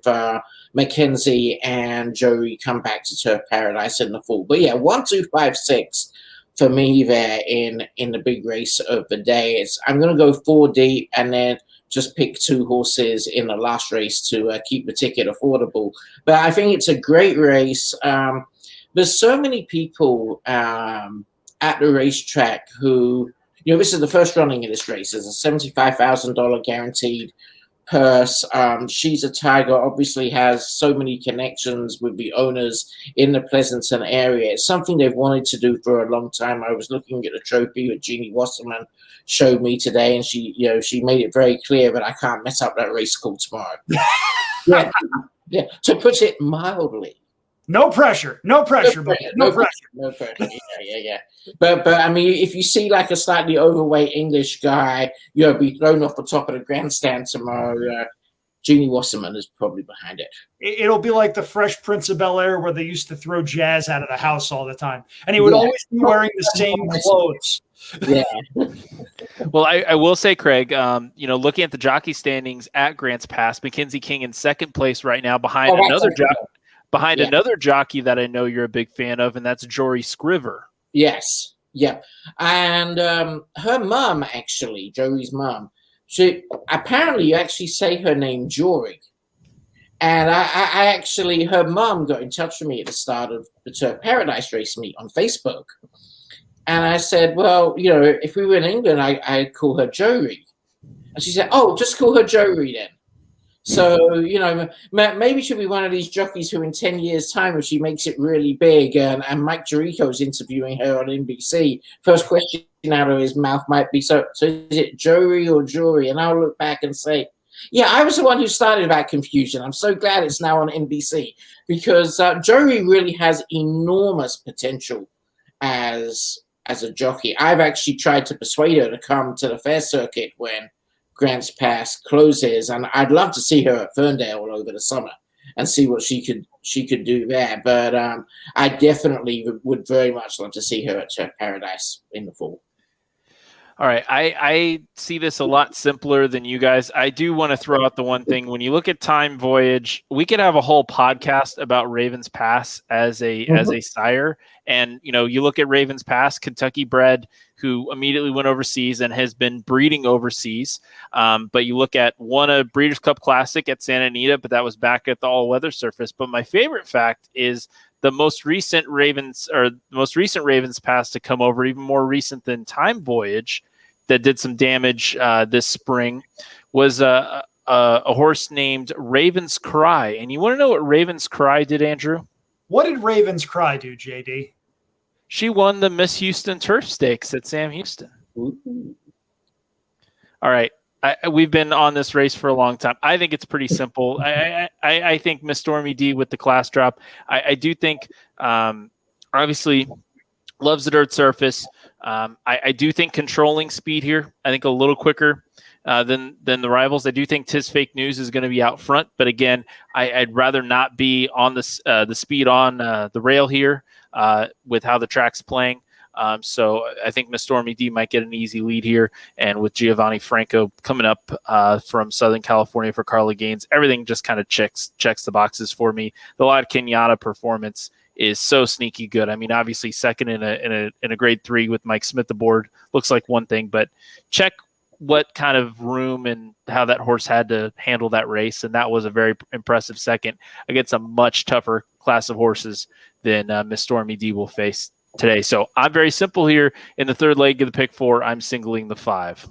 Mackenzie and Jori come back to Turf Paradise in the fall. But yeah, 1, 2, 5, 6 for me there in the big race of the day. I'm going to go 4 deep and then just pick 2 horses in the last race to keep the ticket affordable. But I think it's a great race. There's so many people at the racetrack who, this is the first running of this race. There's a $75,000 guaranteed purse. She's a Tiger, obviously has so many connections with the owners in the Pleasanton area. It's something they've wanted to do for a long time. I was looking at a trophy that Jeannie Wasserman showed me today, and she made it very clear that I can't mess up that race call tomorrow. Yeah, to put it mildly. No pressure. No pressure. No pressure. Yeah. But I mean, if you see like a slightly overweight English guy, be thrown off the top of the grandstand tomorrow, Jeannie Wasserman is probably behind it. It'll be like the Fresh Prince of Bel-Air where they used to throw Jazz out of the house all the time. And he would always be wearing the same clothes. Yeah. Well, I will say, Craig, looking at the jockey standings at Grants Pass, Mackenzie King in second place right now behind another jockey that I know you're a big fan of, and that's Jori Scriver. Yes. Yeah. And her mom, actually, Jori's mom, apparently you actually say her name Jori. And I actually, her mom got in touch with me at the start of the Turf Paradise race meet on Facebook. And I said, well, if we were in England, I'd call her Jori. And she said, oh, just call her Jori then. So, maybe she'll be one of these jockeys who in 10 years' time, if she makes it really big, and Mike Jericho's interviewing her on NBC, first question out of his mouth might be, so is it Jori or Jori? And I'll look back and say, yeah, I was the one who started that confusion. I'm so glad it's now on NBC because Jori really has enormous potential as a jockey. I've actually tried to persuade her to come to the fair circuit when Grants Pass closes, and I'd love to see her at Ferndale over the summer and see what she could do there. But I definitely would very much love to see her at Turf Paradise in the fall. All right. I see this a lot simpler than you guys. I do want to throw out the one thing. When you look at Time Voyage, we could have a whole podcast about Ravens Pass as a sire. And, you look at Ravens Pass, Kentucky bred, who immediately went overseas and has been breeding overseas. But you look at won a Breeders' Cup Classic at Santa Anita, but that was back at the all-weather surface. But my favorite fact is the most recent Ravens Pass to come over, even more recent than Time Voyage, that did some damage this spring, was a horse named Raven's Cry. And you want to know what Raven's Cry did, Andrew? What did Raven's Cry do, JD? She won the Miss Houston Turf Stakes at Sam Houston. Ooh. All right. We've been on this race for a long time. I think it's pretty simple. I think Miss Stormy D with the class drop. I do think, obviously, loves the dirt surface. I do think controlling speed here. I think a little quicker than the rivals. I do think Tis Fake News is going to be out front, but again, I'd rather not be on the speed on the rail here with how the track's playing. So I think Miss Stormy D might get an easy lead here. And with Giovanni Franco coming up from Southern California for Carla Gaines, everything just kind of checks the boxes for me. The La Kenyatta performance is so sneaky good. I mean, obviously second in a grade 3 with Mike Smith aboard looks like one thing, but check what kind of room and how that horse had to handle that race. And that was a very impressive second against a much tougher class of horses than Miss Stormy D will face today. So I'm very simple here in the third leg of the pick 4. I'm singling the 5.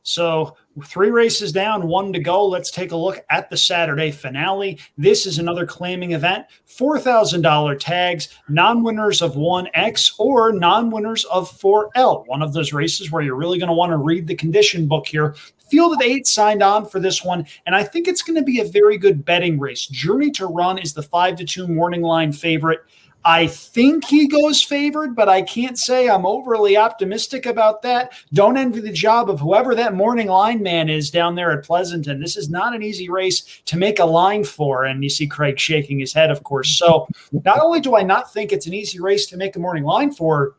So 3 races down, 1 to go. Let's take a look at the Saturday finale. This is another claiming event. $4,000 tags, non-winners of 1X or non-winners of 4L. One of those races where you're really going to want to read the condition book here. Field of 8 signed on for this one, and I think it's going to be a very good betting race. Journey to Run is the 5-2 morning line favorite. I think he goes favored, but I can't say I'm overly optimistic about that. Don't envy the job of whoever that morning line man is down there at Pleasanton. This is not an easy race to make a line for, and you see Craig shaking his head, of course. So not only do I not think it's an easy race to make a morning line for,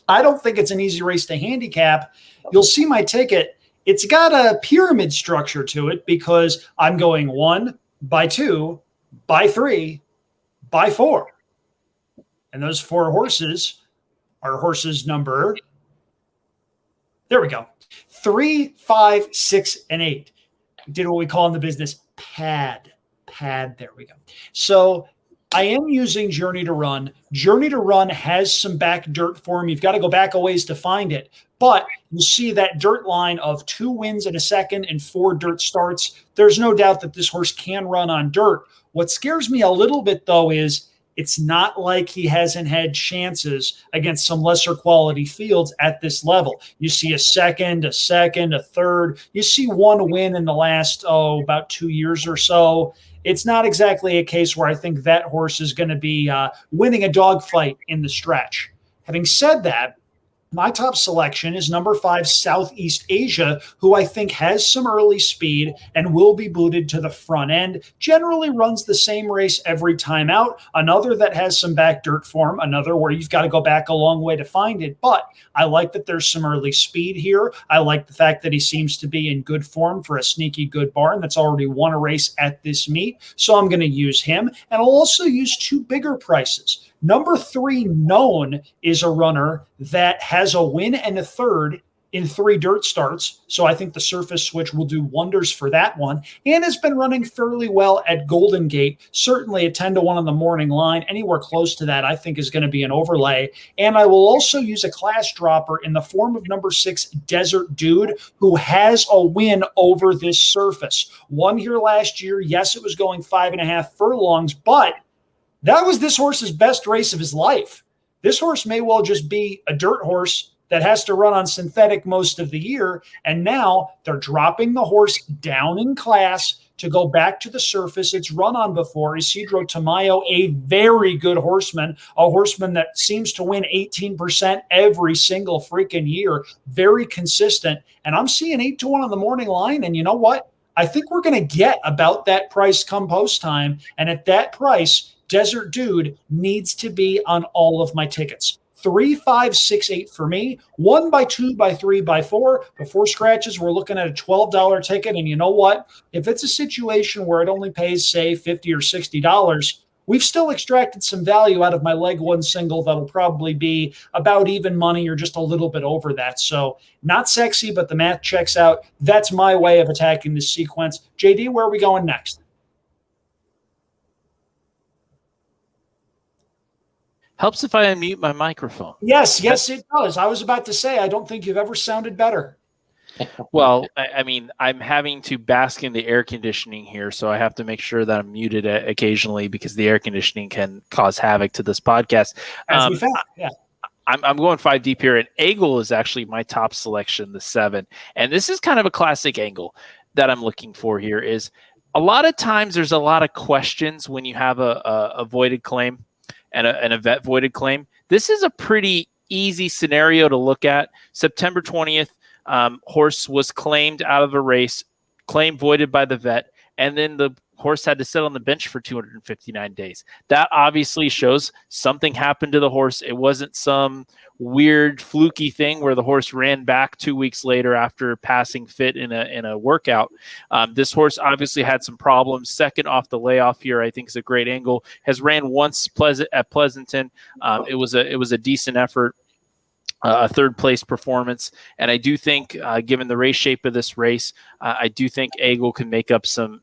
I don't think it's an easy race to handicap. You'll see my ticket. It's got a pyramid structure to it because I'm going 1 by 2 by 3 by 4. And those 4 horses are horses number, there we go, 3, 5, 6, and 8. Did what we call in the business pad. There we go. So I am using Journey to Run. Journey to Run has some back dirt form. You've got to go back a ways to find it. But you'll see that dirt line of 2 wins in a second and 4 dirt starts. There's no doubt that this horse can run on dirt. What scares me a little bit, though, is it's not like he hasn't had chances against some lesser quality fields at this level. You see a second, a third. You see 1 win in the last, about 2 years or so. It's not exactly a case where I think that horse is going to be winning a dogfight in the stretch. Having said that, my top selection is number 5, Southeast Asia, who I think has some early speed and will be booted to the front end. Generally runs the same race every time out. Another that has some back dirt form, another where you've got to go back a long way to find it. But I like that there's some early speed here. I like the fact that he seems to be in good form for a sneaky good barn that's already won a race at this meet. So I'm going to use him. And I'll also use 2 bigger prices. Number 3, Known, is a runner that has a win and a third in 3 dirt starts. So I think the surface switch will do wonders for that one, and has been running fairly well at Golden Gate. Certainly a 10-1 on the morning line. Anywhere close to that, I think, is going to be an overlay. And I will also use a class dropper in the form of number 6, Desert Dude, who has a win over this surface. Won here last year. Yes, it was going 5.5 furlongs, but that was this horse's best race of his life. This horse may well just be a dirt horse that has to run on synthetic most of the year. And now they're dropping the horse down in class to go back to the surface it's run on before. Isidro Tamayo, a very good horseman, a horseman that seems to win 18% every single freaking year. Very consistent. And I'm seeing 8-1 on the morning line. And you know what? I think we're going to get about that price come post time. And at that price, Desert Dude needs to be on all of my tickets. 3, 5, 6, 8 for me. 1 by 2 by 3 by 4. Before scratches, we're looking at a $12 ticket. And you know what? If it's a situation where it only pays, say, $50 or $60, we've still extracted some value out of my leg 1 single that'll probably be about even money or just a little bit over that. So not sexy, but the math checks out. That's my way of attacking this sequence. JD, where are we going next? Helps if I unmute my microphone. Yes, it does. I was about to say, I don't think you've ever sounded better. Well, I mean, I'm having to bask in the air conditioning here, so I have to make sure that I'm muted occasionally because the air conditioning can cause havoc to this podcast. As we found, yeah. I'm going 5 deep here, and Angle is actually my top selection, the 7. And this is kind of a classic angle that I'm looking for here. Is a lot of times there's a lot of questions when you have a voided claim and a vet voided claim. This is a pretty easy scenario to look at. September 20th, horse was claimed out of a race, claim voided by the vet, and then the horse had to sit on the bench for 259 days. That obviously shows something happened to the horse. It wasn't some weird fluky thing where the horse ran back 2 weeks later after passing fit in a workout. This horse obviously had some problems. Second off the layoff here, I think is a great angle. Has ran once at Pleasanton. It was a decent effort. A third place performance. And I do think, given the race shape of this race, I do think Eagle can make up some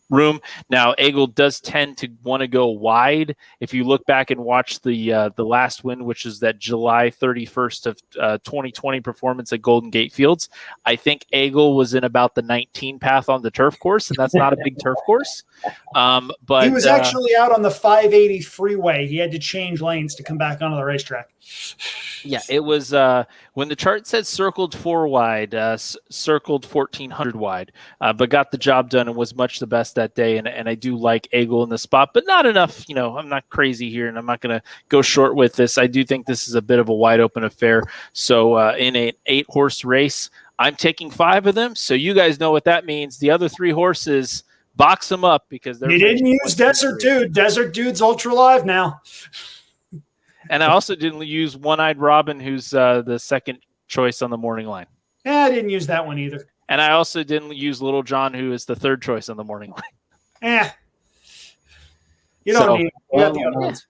room. Now, Eagle does tend to want to go wide. If you look back and watch the last win, which is that July 31st of 2020 performance at Golden Gate Fields, I think Eagle was in about the 19 path on the turf course, and that's not a big turf course. But he was actually out on the 580 freeway. He had to change lanes to come back onto the racetrack. Yeah, it was when the chart said circled 4 wide, circled 1400 wide, but got the job done and was much the best that day. And I do like Eagle in the spot, but not enough. You know, I'm not crazy here, and I'm not going to go short with this. I do think this is a bit of a wide open affair. So in an 8-horse race, I'm taking 5 of them. So you guys know what that means. The other 3 horses, box them up because they're. You didn't use Desert Dude. Desert Dude's ultra live now. And I also didn't use One-Eyed Robin, who's the second choice on the morning line. Yeah, I didn't use that one either. And I also didn't use Little John, who is the third choice on the morning line. You don't need you got the other ones.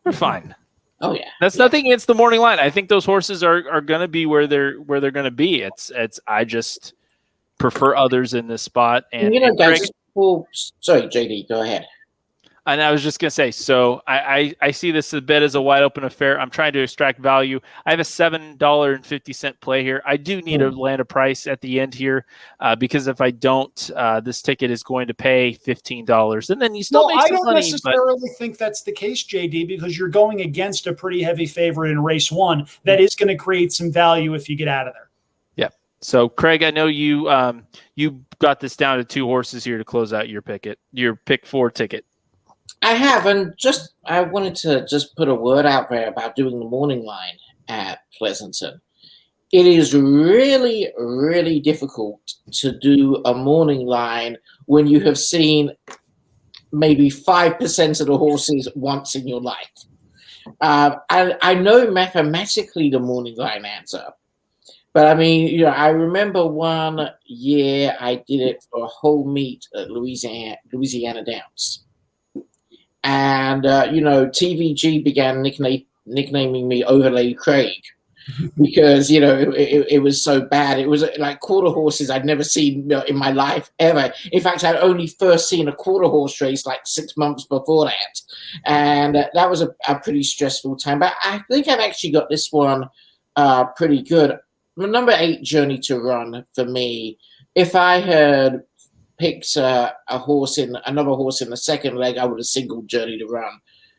We're fine. Oh yeah. That's nothing against the morning line. I think those horses are going to be where they're going to be. It's I just prefer others in this spot. And guys. Well, sorry, JD, go ahead. And I was just going to say, so I see this a bit as a wide open affair. I'm trying to extract value. I have a $7.50 play here. I do need to land a price at the end here because if I don't, this ticket is going to pay $15. And then you still make I some don't money. necessarily think that's the case, JD, because you're going against a pretty heavy favorite in race 1 that is going to create some value if you get out of there. Yeah. So, Craig, I know you got this down to 2 horses here to close out your pick 4 ticket. I have, and I wanted to just put a word out there about doing the morning line at Pleasanton. It is really, really difficult to do a morning line when you have seen maybe 5% of the horses once in your life. I know mathematically the morning line adds up, but I mean, I remember one year I did it for a whole meet at Louisiana Downs. And, TVG began nicknaming me Overlay Craig because, it was so bad. It was like quarter horses I'd never seen in my life ever. In fact, I'd only first seen a quarter horse race like 6 months before that. And that was a pretty stressful time. But I think I've actually got this one pretty good. Number 8, Journey to Run, for me. If I had picked another horse in the second leg, I would have singled Journey to Run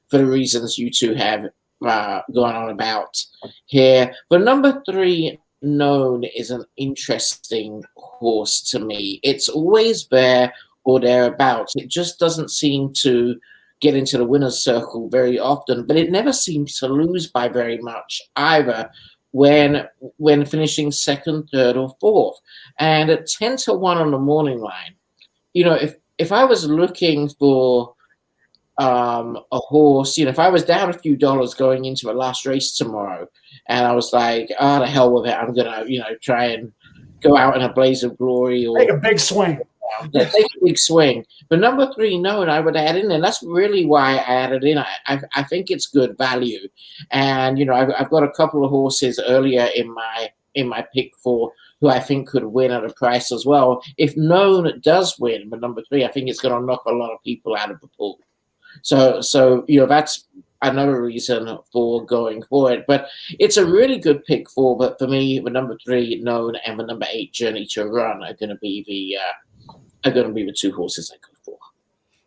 for the reasons you two have gone on about here. But number 3, Known, is an interesting horse to me. It's always there or thereabouts. It just doesn't seem to get into the winner's circle very often, but it never seems to lose by very much either when finishing second, third, or fourth. And at 10-1 on the morning line, if I was looking for a horse, if I was down a few dollars going into a last race tomorrow, and I was like, the hell with it, I'm gonna, try and go out in a blaze of glory or take a big swing. Take a big swing. But number 3, Known, I would add in, and that's really why I added in. I think it's good value, and I've got a couple of horses earlier in my pick 4 who I think could win at a price as well. If Known does win, but number 3, I think it's going to knock a lot of people out of the pool. So that's another reason for going for it. But it's a really good pick 4. But for me, the number 3, Known, and the number 8, Journey to Run, are going to be the 2 horses I go for.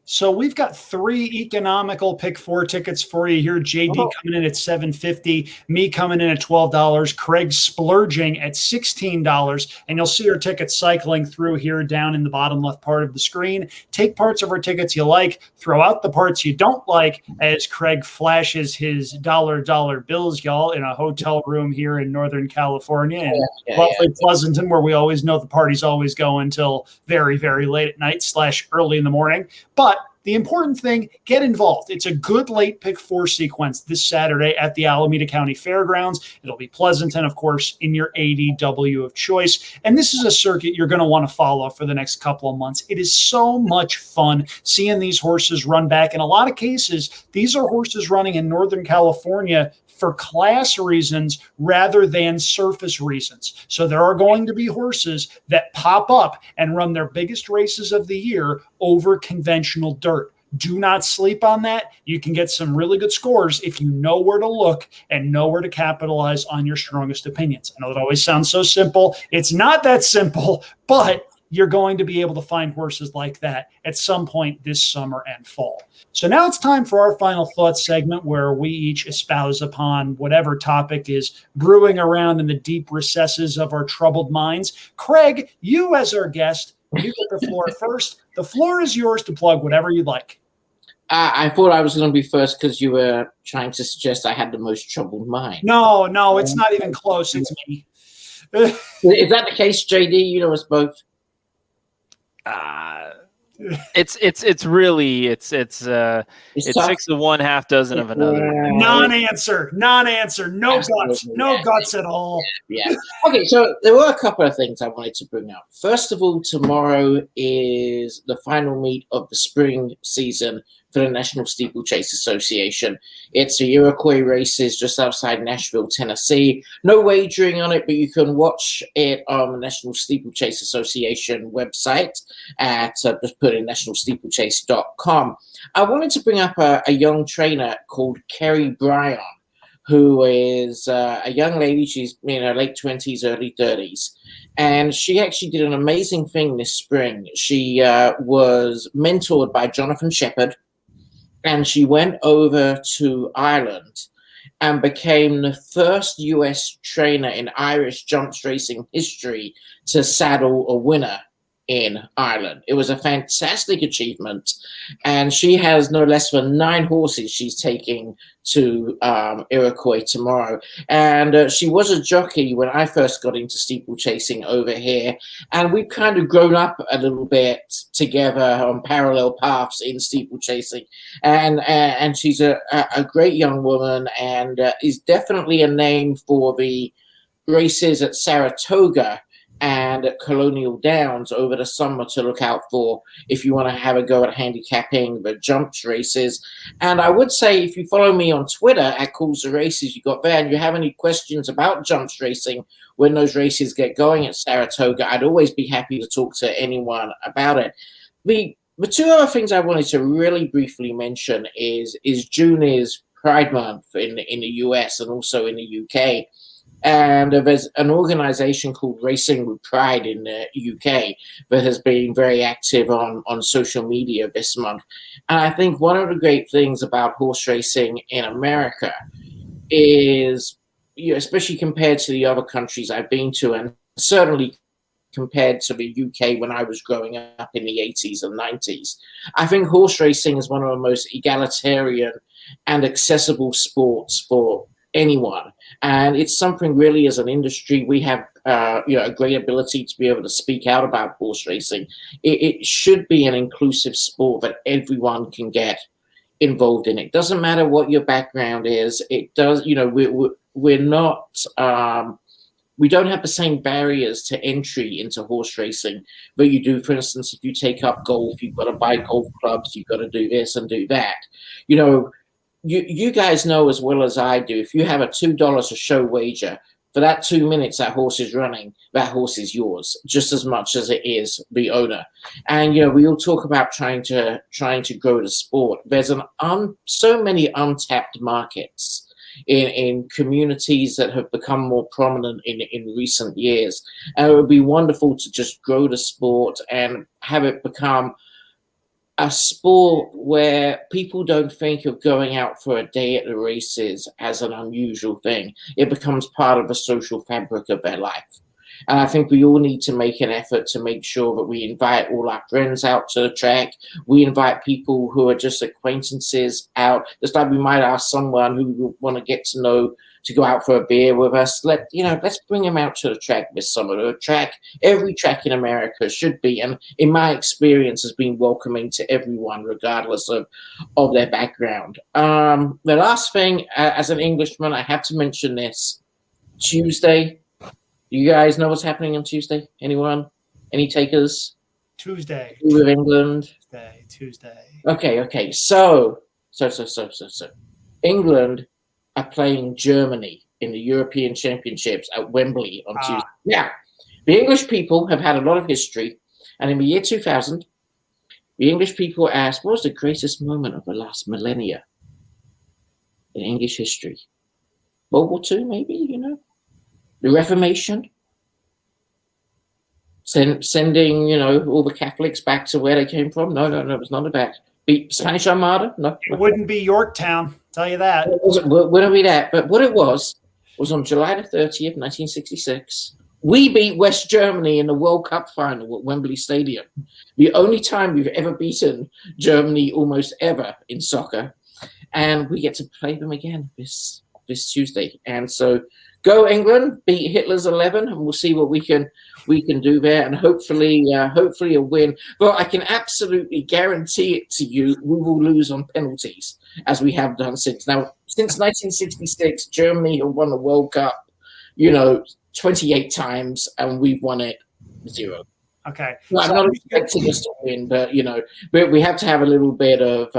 So we've got 3 economical pick 4 tickets for you here. JD coming in at $7.50, me coming in at $12, Craig splurging at $16, and you'll see our tickets cycling through here down in the bottom left part of the screen. Take parts of our tickets you like, throw out the parts you don't like as Craig flashes his dollar bills, y'all, in a hotel room here in Northern California and lovely Pleasanton, where we always know the parties always go until very, very late at night / early in the morning. But the important thing, get involved. It's a good late pick 4 sequence this Saturday at the Alameda County Fairgrounds. It'll be Pleasanton, of course, in your ADW of choice. And this is a circuit you're going to want to follow for the next couple of months. It is so much fun seeing these horses run back. In a lot of cases, these are horses running in Northern California for class reasons rather than surface reasons. So there are going to be horses that pop up and run their biggest races of the year over conventional dirt. Do not sleep on that. You can get some really good scores if you know where to look and know where to capitalize on your strongest opinions. I know it always sounds so simple. It's not that simple, but you're going to be able to find horses like that at some point this summer and fall. So now it's time for our final thoughts segment, where we each espouse upon whatever topic is brewing around in the deep recesses of our troubled minds. Craig, you as our guest, you get the floor first. The floor is yours to plug whatever you'd like. I thought I was going to be first because you were trying to suggest I had the most troubled mind. No, it's not even close. It's me. Is that the case, JD? You know us both. It's really 6 of one, half dozen of another. Non-answer, no guts, no guts at all. Yeah. Okay, so there were a couple of things I wanted to bring up. First of all, tomorrow is the final meet of the spring season for the National Steeplechase Association. It's the Iroquois races just outside Nashville, Tennessee. No wagering on it, but you can watch it on the National Steeplechase Association website at just put in nationalsteeplechase.com. I wanted to bring up a young trainer called Carrie Bryan, who is a young lady. She's in her late 20s, early 30s. And she actually did an amazing thing this spring. She was mentored by Jonathan Shepherd, and she went over to Ireland and became the first U.S. trainer in Irish jumps racing history to saddle a winner in Ireland. It was a fantastic achievement, and she has no less than 9 horses she's taking to Iroquois tomorrow. And she was a jockey when I first got into steeplechasing over here, and we've kind of grown up a little bit together on parallel paths in steeplechasing. And she's a great young woman, and is definitely a name for the races at Saratoga and at Colonial Downs over the summer to look out for if you want to have a go at handicapping the jumps races. And I would say, if you follow me on Twitter at Calls the Races you got there, and you have any questions about jumps racing when those races get going at Saratoga, I'd always be happy to talk to anyone about it. The 2 other things I wanted to really briefly mention is June is Pride Month in the US and also in the UK. And there's an organization called Racing with Pride in the UK that has been very active on social media this month. And I think one of the great things about horse racing in America is, especially compared to the other countries I've been to, and certainly compared to the UK when I was growing up in the 80s and 90s, I think horse racing is one of the most egalitarian and accessible sports for anyone. And it's something really, as an industry, we have a great ability to be able to speak out about horse racing. It should be an inclusive sport that everyone can get involved in. It doesn't matter what your background is. It does, we're not, we don't have the same barriers to entry into horse racing that you do. For instance, if you take up golf, you've got to buy golf clubs, you've got to do this and do that. You guys know as well as I do, if you have a $2 a show wager, for that 2 minutes that horse is running, that horse is yours just as much as it is the owner. And we all talk about trying to grow the sport. There's so many untapped markets in communities that have become more prominent in recent years. And it would be wonderful to just grow the sport and have it become a sport where people don't think of going out for a day at the races as an unusual thing. It becomes part of the social fabric of their life. And I think we all need to make an effort to make sure that we invite all our friends out to the track. We invite people who are just acquaintances out, just like we might ask someone who we want to get to know to go out for a beer with us. Let's bring them out to the track this summer. Every track in America should be, and in my experience, has been welcoming to everyone, regardless of their background. The last thing, as an Englishman, I have to mention this. Tuesday. You guys know what's happening on Tuesday? Anyone? Any takers? Tuesday. With England? Tuesday. Okay. So England are playing Germany in the European Championships at Wembley on Tuesday. Now, the English people have had a lot of history, and in the year 2000, the English people asked, what was the greatest moment of the last millennia in English history? World War II, maybe, The Reformation? Sending, all the Catholics back to where they came from? No, it was not about the Spanish Armada. No, it wouldn't be Yorktown. Tell you that. It wouldn't be that. But what it was on July the 30th, 1966. We beat West Germany in the World Cup final at Wembley Stadium. The only time we've ever beaten Germany almost ever in soccer. And we get to play them again this Tuesday. And so go England, beat Hitler's 11, and we'll see what we can do there, and hopefully a win. But I can absolutely guarantee it to you, we will lose on penalties, as we have done since 1966. Germany have won the World Cup, 28 times, and we've won it 0. Okay. Well, I'm not expecting us to win, but we have to have a little bit of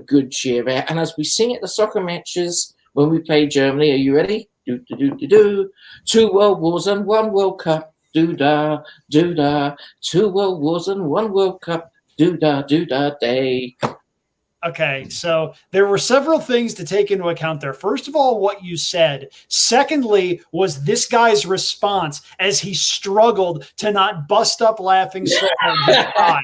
good cheer. And as we sing at the soccer matches when we play Germany, are you ready? Do do do do do. 2 World Wars and 1 World Cup. Do da do da. 2 World Wars and 1 World Cup. Do da day. Okay, so there were several things to take into account there. First of all, what you said. Secondly, was this guy's response as he struggled to not bust up laughing so hard.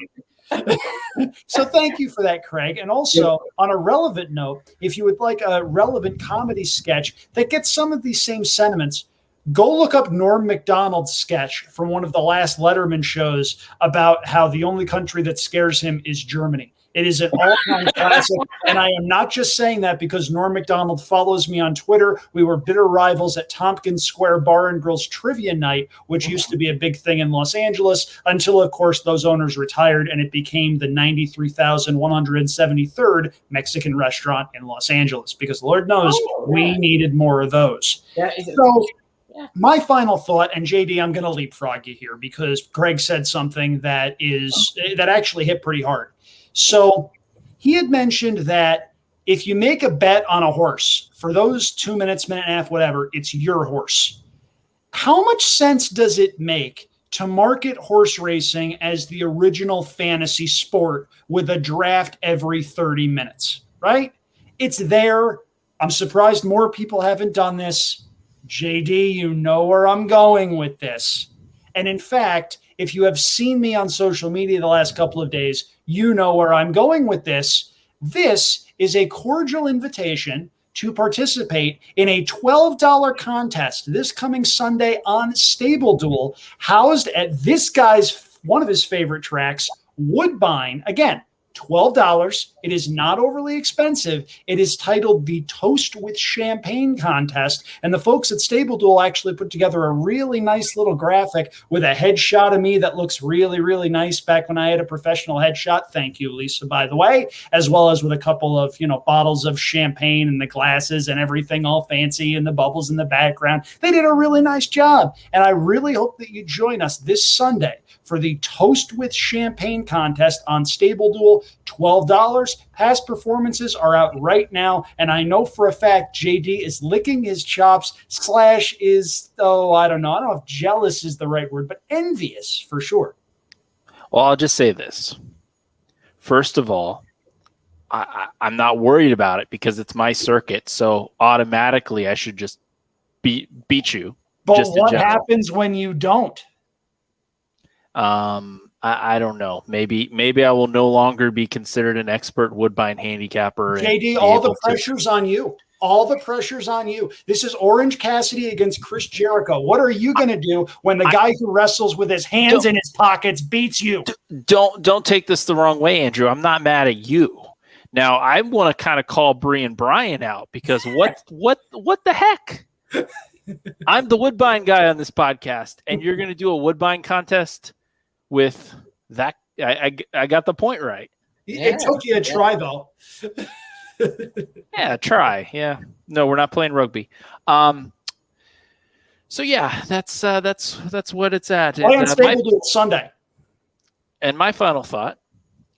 So thank you for that, Craig. And also, on a relevant note, if you would like a relevant comedy sketch that gets some of these same sentiments, go look up Norm Macdonald's sketch from one of the last Letterman shows about how the only country that scares him is Germany. It is an all-time classic, and I am not just saying that because Norm Macdonald follows me on Twitter. We were bitter rivals at Tompkins Square Bar and Grill's Trivia Night, which used to be a big thing in Los Angeles until, of course, those owners retired, and it became the 93,173rd Mexican restaurant in Los Angeles because, Lord knows, we needed more of those. My final thought, and JD, I'm going to leapfrog you here because Greg said something that actually hit pretty hard. So he had mentioned that if you make a bet on a horse for those 2 minutes, minute and a half, whatever, it's your horse. How much sense does it make to market horse racing as the original fantasy sport with a draft every 30 minutes, right? It's there. I'm surprised more people haven't done this. JD, you know where I'm going with this. And in fact, if you have seen me on social media the last couple of days, you know where I'm going with this. This is a cordial invitation to participate in a $12 contest this coming Sunday on Stable Duel, housed at this guy's, one of his favorite tracks, Woodbine. Again, $12. It is not overly expensive. It is titled the Toast with Champagne Contest. And the folks at Stable Duel actually put together a really nice little graphic with a headshot of me that looks really, really nice back when I had a professional headshot. Thank you, Lisa, by the way, as well as with a couple of, bottles of champagne and the glasses and everything all fancy and the bubbles in the background. They did a really nice job. And I really hope that you join us this Sunday for the Toast with Champagne Contest on Stable Duel. $12. Past performances are out right now, and I know for a fact JD is licking his chops / is, I don't know if jealous is the right word, but envious for sure. Well, I'll just say this. First of all, I'm not worried about it because it's my circuit, so automatically I should just beat you. But what happens when you don't? I don't know. Maybe I will no longer be considered an expert Woodbine handicapper. JD, all the pressure's on you. All the pressure's on you. This is Orange Cassidy against Chris Jericho. What are you going to do when the guy who wrestles with his hands in his pockets beats you? Don't take this the wrong way, Andrew. I'm not mad at you. Now I want to kind of call Bryan out because what the heck? I'm the Woodbine guy on this podcast, and you're going to do a Woodbine contest with that. I got the point right. It took you a try, though. Yeah, try. Yeah. No, we're not playing rugby. So yeah, that's what it's at. Play on Stable Duel Sunday. And my final thought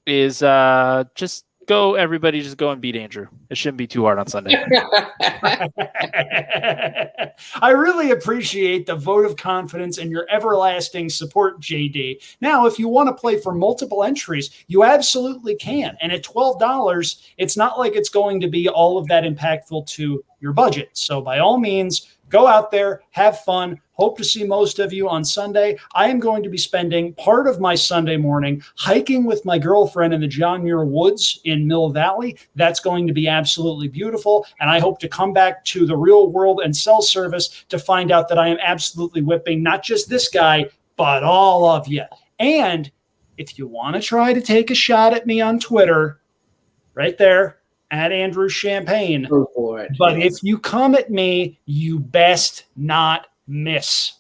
is just go and beat Andrew. It shouldn't be too hard on Sunday. I really appreciate the vote of confidence and your everlasting support, JD. Now, if you want to play for multiple entries, you absolutely can. And at $12, it's not like it's going to be all of that impactful to your budget. So by all means, go out there, have fun. Hope to see most of you on Sunday. I am going to be spending part of my Sunday morning hiking with my girlfriend in the John Muir Woods in Mill Valley. That's going to be absolutely beautiful. And I hope to come back to the real world and cell service to find out that I am absolutely whipping not just this guy, but all of you. And if you want to try to take a shot at me on Twitter, right there, at Andrew Champagne. Go for it. But if you come at me, you best not miss.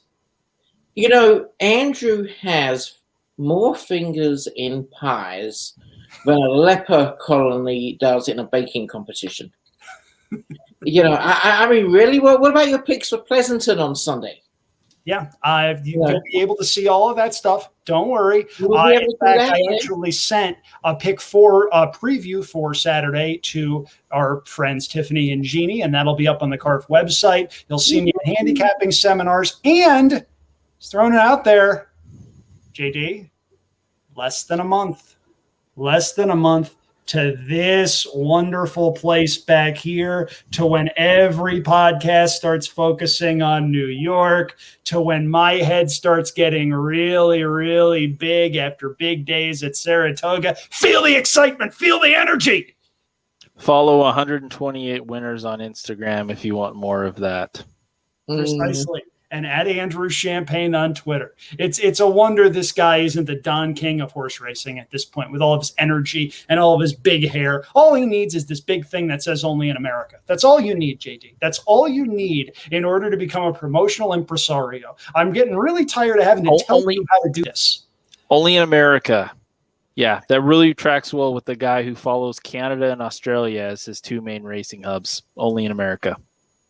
Andrew has more fingers in pies than a leper colony does in a baking competition. I mean, really? What about your picks for Pleasanton on Sunday? Yeah, you'll be able to see all of that stuff. Don't worry. In fact, I actually sent a pick 4 preview for Saturday to our friends Tiffany and Jeannie, and that'll be up on the CARF website. You'll see me at handicapping seminars, and just throwing it out there, JD, less than a month to this wonderful place back here, to when every podcast starts focusing on New York, to when my head starts getting really, really big after big days at Saratoga. Feel the excitement, feel the energy. Follow 128 winners on Instagram if you want more of that. Precisely. And at Andrew Champagne on Twitter. It's a wonder this guy isn't the Don King of horse racing at this point, with all of his energy and all of his big hair. All he needs is this big thing that says only in America. That's all you need, JD. That's all you need in order to become a promotional impresario. I'm getting really tired of having to tell you how to do this. Only in America. Yeah, that really tracks well with the guy who follows Canada and Australia as his 2 main racing hubs. Only in America.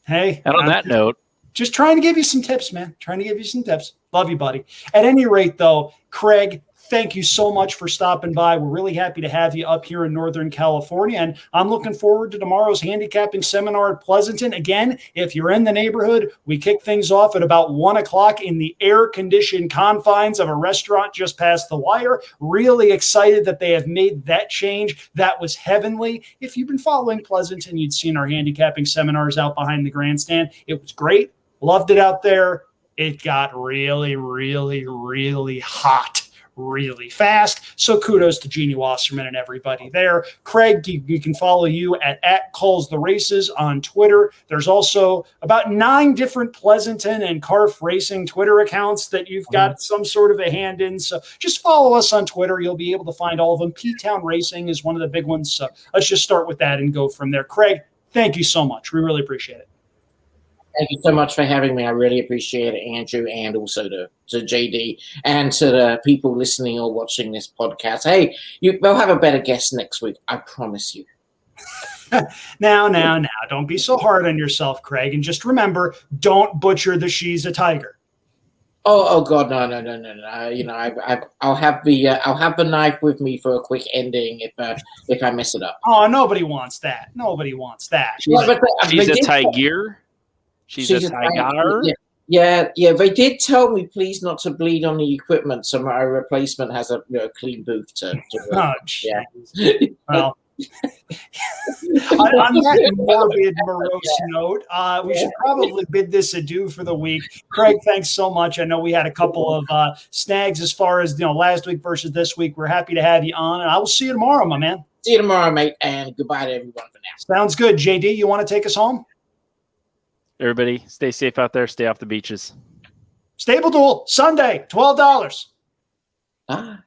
Hey. And on that note, just trying to give you some tips, man. Trying to give you some tips. Love you, buddy. At any rate, though, Craig, thank you so much for stopping by. We're really happy to have you up here in Northern California, and I'm looking forward to tomorrow's handicapping seminar at Pleasanton. Again, if you're in the neighborhood, we kick things off at about 1 o'clock in the air-conditioned confines of a restaurant just past the wire. Really excited that they have made that change. That was heavenly. If you've been following Pleasanton, you'd seen our handicapping seminars out behind the grandstand. It was great. Loved it out there. It got really, really, really hot really fast. So kudos to Jeannie Wasserman and everybody there. Craig, you can follow you at Calls the Races on Twitter. There's also about 9 different Pleasanton and CARF Racing Twitter accounts that you've got some sort of a hand in. So just follow us on Twitter. You'll be able to find all of them. P-Town Racing is one of the big ones. So let's just start with that and go from there. Craig, thank you so much. We really appreciate it. Thank you so much for having me. I really appreciate it, Andrew, and also to JD and to the people listening or watching this podcast. Hey, we'll have a better guest next week. I promise you. Now. Don't be so hard on yourself, Craig. And just remember, don't butcher the she's a tiger. Oh God, no. I'll have the knife with me for a quick ending if I mess it up. Oh, nobody wants that. Nobody wants that. She's a tiger. She's a tiger. Yeah. They did tell me please not to bleed on the equipment, so my replacement has a clean booth to oh, yeah. Well, on that morbid, morose note, we should probably bid this adieu for the week. Craig, thanks so much. I know we had a couple of snags as far as last week versus this week. We're happy to have you on, and I will see you tomorrow, my man. See you tomorrow, mate, and goodbye to everyone for now. Sounds good. JD, you want to take us home? Everybody, stay safe out there. Stay off the beaches. Stable Duel, Sunday, $12. Ah.